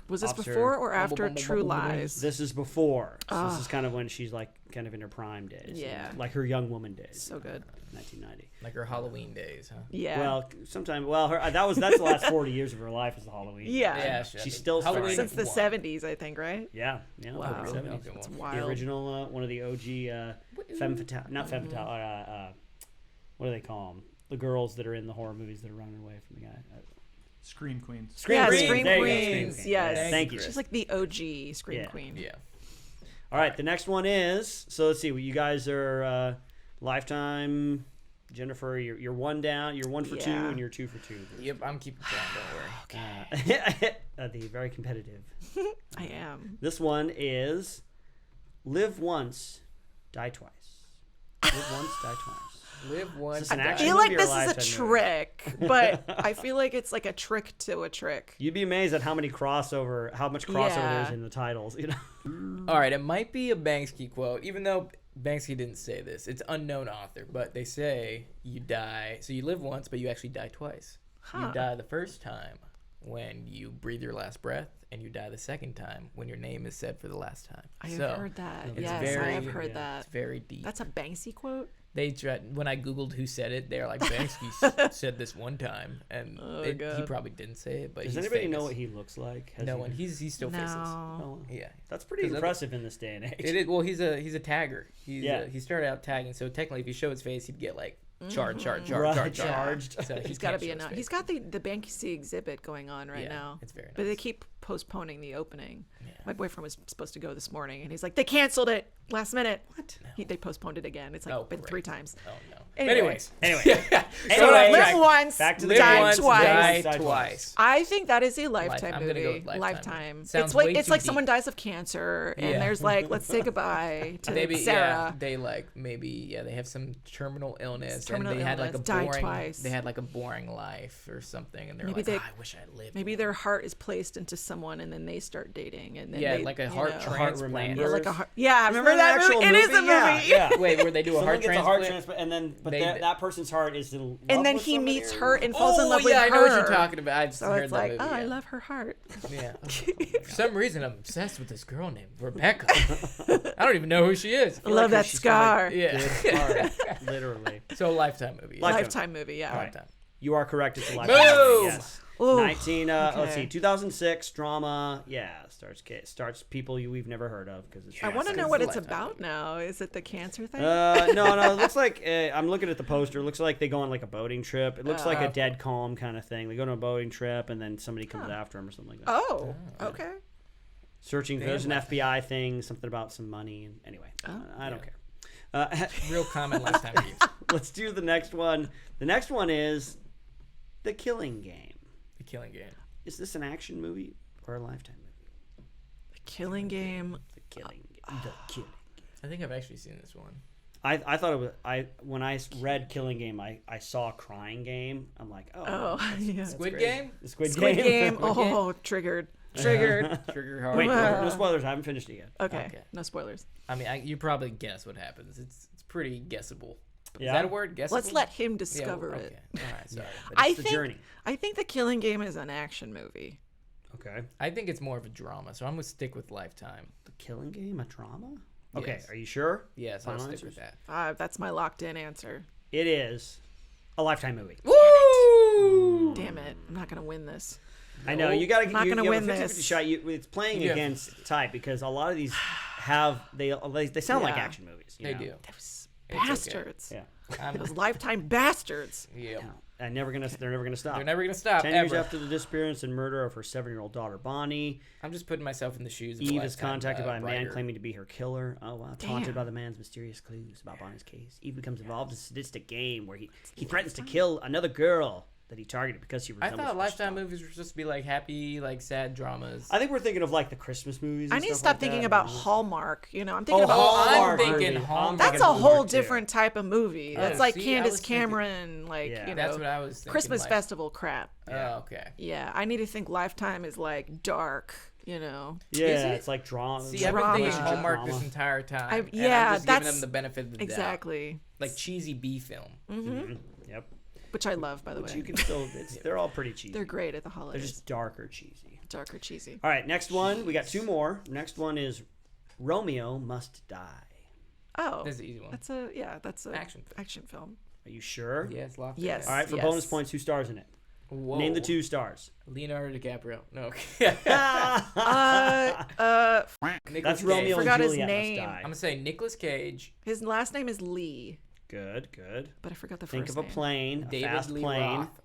Was this Officer- before or after True Lies? This is before. So this is kind of when she's like kind of in her prime days. Yeah. Like her young woman days. So good. 1990. Like her Halloween days, huh? Yeah. Well, sometime. Well, that's the last 40 years of her life is the Halloween. Yeah. Yeah, She's still Halloween Since the one. 70s, I think, right? Yeah. Yeah. Wow. the Really? 70s. Okay, It's well. wild. The original, one of the OG femme fatale, not femme fatale. What do they call them? The girls that are in the horror movies that are running away from the guy. Scream Queens. Scream There you go, Queens. Scream Yes. Thank you. She's like the OG Scream Yeah. Queen. Yeah. All right, the next one is. So let's see. You guys are Lifetime. Jennifer, you're one down. You're 1 for 2, Yeah. and you're 2 for 2. Yep, I'm keeping count. Don't worry. The very competitive. I am. This one is Live Once, Die Twice. Live Once, Die Twice. Live once. Is this an die. I action feel like movie or this is a Lifetime movie? trick, but I feel like it's like a trick to a trick. You'd be amazed at how much crossover there is in the titles. You know. All right, it might be a Banksy quote, even though Banksy didn't say this. It's unknown author, but they say you die. So you live once, but you actually die twice. Huh. You die the first time when you breathe your last breath, and you die the second time when your name is said for the last time. I have heard that. it's Yes, I very- have heard It's that. very deep. That's a Banksy quote? They tried, when I googled who said it, they're like Banksy said this one time, and he God. probably didn't say it. But Does he's anybody famous. know what he looks like? No one. He still faces. No. Yeah. That's pretty 'Cause impressive in this day and age. It is. Well, he's a tagger. Yeah. He started out tagging, so technically, if he showed his face, he'd get like charged. Right, charged. charged. So He's got to be enough. He's got the Banksy exhibit going on right Yeah, now. it's very But they nice. keep postponing the opening. Yeah. My boyfriend was supposed to go this morning, and he's like, they canceled it last minute. What? They postponed it again. It's like Oh, been great. 3 times. Oh no. Anyways. Anyway. Anyway, back- live once, back to the Live die once, twice. die twice. I think that is a Lifetime I'm gonna movie. go with Lifetime. It's Sounds like way too someone deep. dies of cancer, and Yeah. there's like, let's say goodbye to Maybe Sarah. they they have some terminal illness, Terminal and they had like a illness, die boring twice. they had like a boring life or something, and they're Maybe like, they- I wish I lived. Maybe their heart is placed into someone, and then they start dating, and then Yeah, they, like a you heart know, transplant. Yeah, like a Remembers. heart. Yeah, remember Isn't that an actual movie? It is a movie. Yeah. Wait, where they do a Someone heart gets transplant? a heart transplant, and then But that person's heart is in love And then with he somebody meets or- her and falls in love with yeah, her. I know what you're talking about. I've So heard it's that like, movie. oh, I yeah. love her heart. Yeah. For some reason, I'm obsessed with this girl named Rebecca. I don't even know who she is. I love that she's got scar. Yeah. Good heart, literally. So Lifetime movie. Lifetime. Lifetime movie, yeah. Lifetime. You are correct. It's a Lifetime Boom! movie, yes. Ooh, 19. Let's okay. see. 2006 drama. Yeah, starts people we've never heard of because it's. I want to Yes, know it's what a it's Lifetime about movie. now. Is it the cancer thing? No. It looks like I'm looking at the poster. It looks like they go on like a boating trip. It looks like a okay. dead calm kind of thing. They go on a boating trip and then somebody comes after them or something like that. Oh, okay. Searching. There's an FBI thing. Something about some money. And anyway, I don't care. Real common Lifetime movies. Let's do the next one. The next one is The Killing Game. The Killing Game. Is this an action movie or a Lifetime movie? The Killing Game. The Killing Game. The Killing. I think I've actually seen this one. I thought it was when I read Killing Game, I saw Crying Game. I'm like, Oh, yeah. Squid great. Game? The Squid Squid Game. Game. Oh, triggered. Triggered. Trigger hard. Wait, no spoilers. I haven't finished it yet. Okay. Okay. No spoilers. I mean, you probably guess what happens. It's pretty guessable. Yeah. Is that a word? Guessable? Let's let him Yeah, discover okay. it. All right, sorry. But it's the journey. I think The Killing Game is an action movie. Okay. I think it's more of a drama, so I'm going to stick with Lifetime. The Killing Game, a drama? Okay, Yes. are you sure? Yes, I'll Final stick answers? with that. That's my locked-in answer. It is a Lifetime movie. Woo! Damn it! I'm not gonna win this. I know you got to. I'm not gonna you win have a 50-50 this. shot. It's playing Yeah. against type because a lot of these have they sound like Yeah. action movies. You They know? do. Those okay. bastards. Yeah. Those Lifetime bastards. Yeah. And they're never gonna stop. They're never going to stop, 10 years ever. after the disappearance and murder of her 7-year-old daughter Bonnie, I'm just putting myself in the shoes of a Eve is Lifetime, contacted by a man writer. claiming to be her killer. Oh wow! Taunted Damn. by the man's mysterious clues about Bonnie's case, Eve becomes involved in a sadistic game where he threatens to kill another girl that he targeted because he I resembles. thought Lifetime Christopher. movies were supposed to be like happy, like sad dramas. I think we're thinking of like the Christmas movies. I and need to stuff stop like thinking that. about Hallmark. I'm thinking about Hallmark. I'm thinking movie. Hallmark. That's thinking a Hallmark, whole too. different type of movie. Oh, That's like see, I Candace was thinking- Cameron, like Yeah. That's what I was thinking. Christmas like, festival crap. Oh, okay. Yeah, I need to think Lifetime is like dark. Yeah, Is it? it's like drama. See, I've been thinking Drama. Hallmark this entire time. and yeah, I'm just that's giving them the benefit of the doubt. exactly. Like cheesy B film. Yep. Which I love, by the But way. you can still. They're all pretty cheesy. They're great at the They're holidays. just darker cheesy. Darker cheesy. All right, next one. We got two more. Next one is Romeo Must Die. Oh, That's the easy one. that's a Action film. Action film. Are you sure? Yeah, it's locked. Yes. All right, for Yes. bonus points, who stars in it? Whoa. Name the 2 stars. Leonardo DiCaprio. No. Okay. That's Romeo and Forgot his Juliet name. Must Die. I'm gonna say Nicolas Cage, His last name is Lee, Good, good. but I forgot the Think first of a name. plane, a David fast Lee plane. Roth,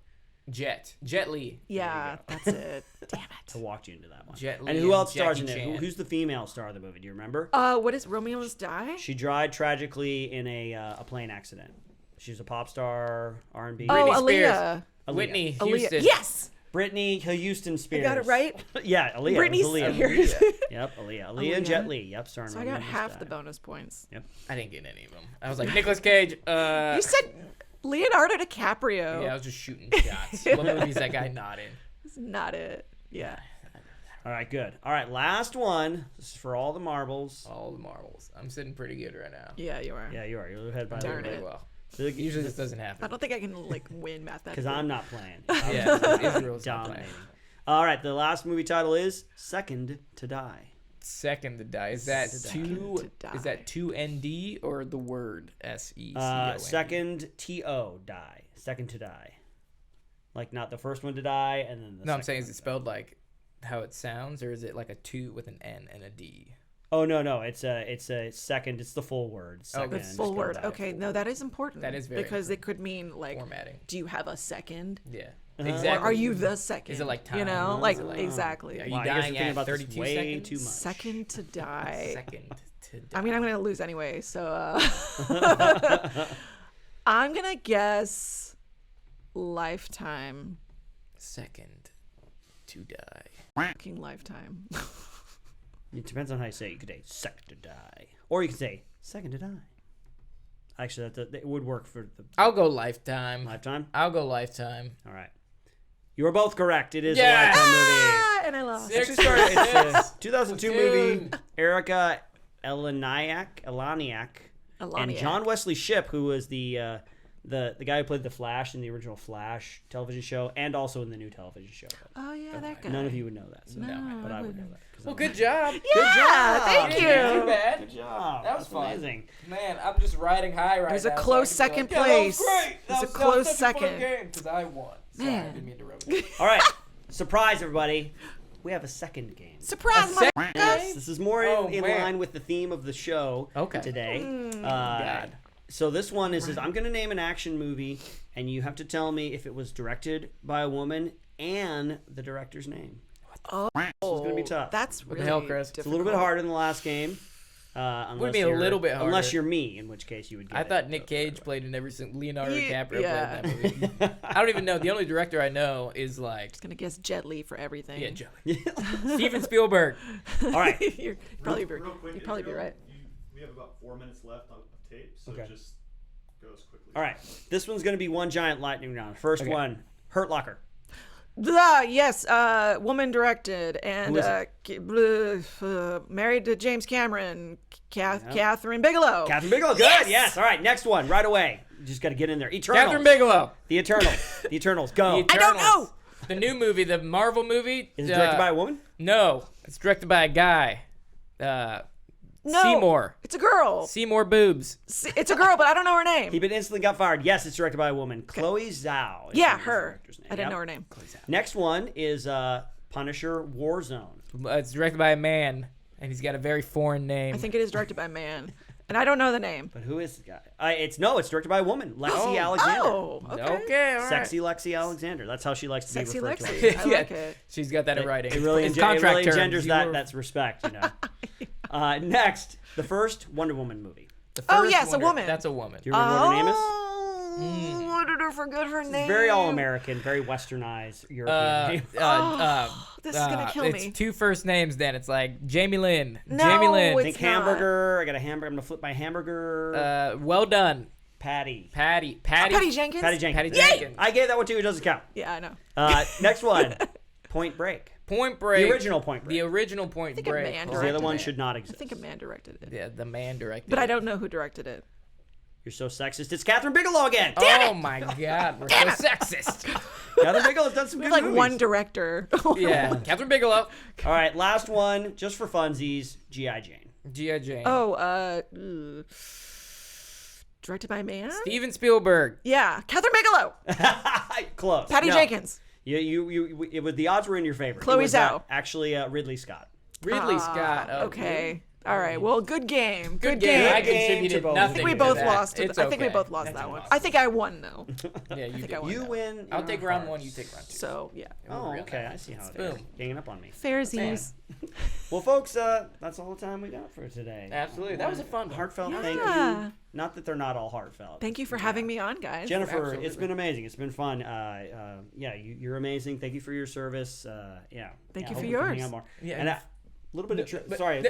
Jet Li. Yeah, that's it. Damn To it. walk you into that one. Jet Li And who and else stars in Jackie it? Chan. Who's the female star of the movie? Do you remember? What is Romeo Must Die? She died tragically in a plane accident. She's a pop star, R&B. Oh, Britney Aaliyah. Aaliyah. Whitney Aaliyah. Houston. Yes, Brittany Houston Spears. got it right? Yeah, Aaliyah. Britney It was Aaliyah. Spears. Yep, Aaliyah and Jet Li. Yep, starring So I Romeo got Must half Die. the bonus points. I didn't get any of them. I was like Nicolas Cage. You said Leonardo DiCaprio. Yeah, I was just shooting shots. What movie's that guy not in? That's not it. Yeah. All right, good. All right, last one. This is for all the marbles. All the marbles. I'm sitting pretty good right now. Yeah, you are. Yeah, you are. You're ahead by a Darn little it. bit. Well, Usually usually this doesn't happen. I don't think I can like win mathematically. because I'm not playing. Yeah, Israel's not playing. Dominating. All right, the last movie title is Second to Die. Second to die. Is that Second two? to die. Is that 2 ND or the word SECOND? Second T-O, die. Second to die. Like not the first one to die, and then the No, I'm second saying one is it to spelled like how it sounds, or is it like a 2 with an N and a D? Oh no, it's a second. It's the full word. Second. The full to word. die. Okay, no, that is important. That is very because it could mean like, Formatting. do you have a second? Yeah. Uh-huh. Exactly. Or are you the second? Is it like You time? know, Is like it like- exactly. Are you Wow, you guys are dying thinking at about this 32 way seconds? too much. Second to die. Second to die. I mean, I'm gonna lose anyway, so I'm gonna guess Lifetime. Second to die. Fucking Lifetime. It depends on how you say it. You could say second to die, or you could say second to die. Actually, that would work for the I'll go Lifetime. Lifetime. I'll go Lifetime. All right, you are both correct. It is Yes! a Lifetime movie. Ah, and I lost. Six. Actually started, it's a 2002 movie. Platoon. Erica Eleniak, and Elaniak. John Wesley Shipp, who was the guy who played the Flash in the original Flash television show, and also in the new television show. Oh yeah, that guy. None of you would know that, so, No, but I would know wouldn't. that. 'cause Well, I'm- good job. Yeah, thank you. Not too bad. Good job. That was That's fun. amazing. Man, I'm just riding high right There's a now. close so I can second be like, place. Yeah, that was great. There's a That was close such a fun second. game because I won. Sorry, I Man. didn't mean to rub it. All right, surprise everybody. We have a second game. Surprise, A motherfucker. Yes, this is more Oh, in man. line with the theme of the show Okay. today. God. So this one is I'm going to name an action movie, and you have to tell me if it was directed by a woman and the director's name. Oh, This is going to be tough. that's What really the hell, Chris? It's a little bit harder than the last game. Unless be a you're- little bit harder. Unless you're me, in which case you would get I it. thought Nick Cage played in every single Leonardo Yeah, DiCaprio yeah. played in that movie. I don't even know. The only director I know is like Gonna guess Jet Li for everything. yeah, Joey. Steven Spielberg. All right. You're probably Real quick, you'd probably be Israel, right. we have about 4 minutes left of tape, so Okay. just go as quickly. All right. This one's going to be one giant lightning round. First Okay. one, Hurt Locker. Yes, woman directed and Who is married to James Cameron, Catherine Bigelow. Catherine Bigelow. Good. Yes. All right. Next one, right away. You just got to get in there. Eternals. Catherine Bigelow. The Eternals. The Eternals. Go. The I don't Eternals. know. The new movie, the Marvel movie. Is it directed by a woman? No, it's directed by a guy. No, Seymour. It's a girl. Seymour Boobs. It's a girl, but I don't know her name. He instantly got fired. Yes, it's directed by a woman. Chloe Zhao. is Yeah, the her. director's name. I didn't Yep. know her name. Next one is Punisher Warzone. It's directed by a man, and he's got a very foreign name. I think it is directed by a man, and I don't know the name. But who is the guy? It's directed by a woman. Lexi Alexander. Oh, okay. Okay, all right. Sexy Lexi Alexander. That's how she likes to Sexy be referred to. Lexi. I Yeah. like it. She's got that in writing. It really, It's it contract really terms. engenders You that. were- That's respect, you know. Next, the first Wonder Woman movie. the Oh, first yes, a woman. That's a woman. Do you remember what her name is? I don't forget her name. Very all-American, very westernized European name. This is gonna kill me. It's two first names. Then it's like Jamie Lynn. No, Jamie Lynn. it's Think not. hamburger. I got a hamburger. I'm gonna flip my hamburger. Well done, Patty. Patty. Patty Jenkins. Patty Jenkins. Patty Jenkins. I gave that one too. It doesn't count. Yeah, I know. Next one. Point Break. Point Break. The original Point Break. The original Point I think a Break. man The other directed one it. should not I exist. think a man directed it. Yeah, the man directed. But it. I don't know who directed it. You're so sexist. It's Catherine Bigelow again. Oh my God, we're so sexist. Catherine Bigelow's done some We good have like movies. one director. Yeah, Catherine Bigelow. All right, last one, just for funsies. G.I. Jane. G.I. Jane. Directed by a man? Steven Spielberg. Yeah, Catherine Bigelow. Close. Patty No. Jenkins. The odds were in your favor. Chloe It was, Zhao. Actually, Ridley Scott. Ridley Scott. Oh, Okay. All right. Well, good game. Good game. I Good game contributed to both. nothing. I think we to both that. lost. It's I think we okay. both lost That's that one. awesome. I think I won though. Yeah, you think did. I won. You that. win. I'll in take our round hearts. one. You take round two. So yeah. Oh, Real okay. nice. I see how it Boom. is. Ganging up on me. Fairsies. Well, folks, that's all the time we got for today. Absolutely. That was a fun one. Heartfelt Yeah. thank you. Not that they're not all heartfelt. Thank you for having me on, guys. Jennifer, Absolutely. it's been amazing. It's been fun. You're amazing. Thank you for your service. Thank you hope for we can hang yours. out more. Yeah, And a little bit of sorry.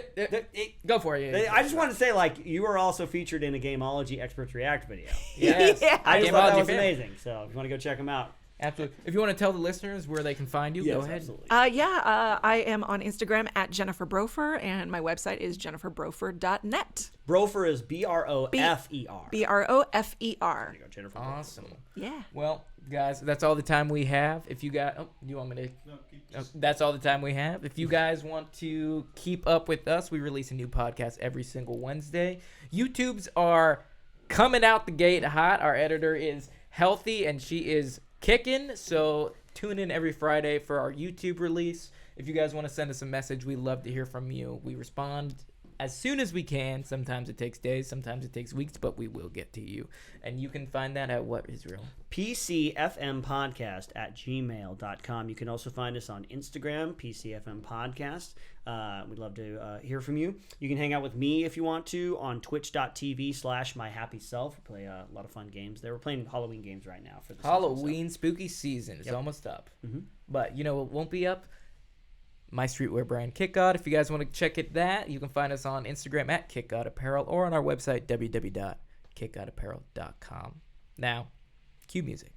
Go for it. Yeah, I just wanted to say, like, you were also featured in a Gameology Experts React video. Yes. Yeah. I just thought that Gameology was fan. amazing. So if you want to go check them out, Absolutely. If you want to tell the listeners where they can find you, go ahead. Absolutely. I am on Instagram at Jennifer Brofer, and my website is jenniferbrofer.net. Brofer is Brofer. Brofer. There you go, Jennifer. Awesome. Yeah. Well, guys, that's all the time we have. If you got, you want me to? No, That's all the time we have. If you guys want to keep up with us, we release a new podcast every single Wednesday. YouTubes are coming out the gate hot. Our editor is healthy and she is kicking. So tune in every Friday for our YouTube release. If you guys want to send us a message, we love to hear from you. We respond as soon as we can. Sometimes it takes days, sometimes it takes weeks, but we will get to you. And you can find that at what, Israel? pcfmpodcast at gmail.com. You can also find us on Instagram, pcfmpodcast. We'd love to hear from you. You can hang out with me if you want to on twitch.tv/myhappyself. We play a lot of fun games there. We're playing Halloween games right now for the Halloween spooky season is Yep. almost up. Mm-hmm. But you know what won't be up? My streetwear brand KickGod. If you guys want to check it that, you can find us on Instagram at KickGod Apparel or on our website www.kickgodapparel.com. Now, cue music.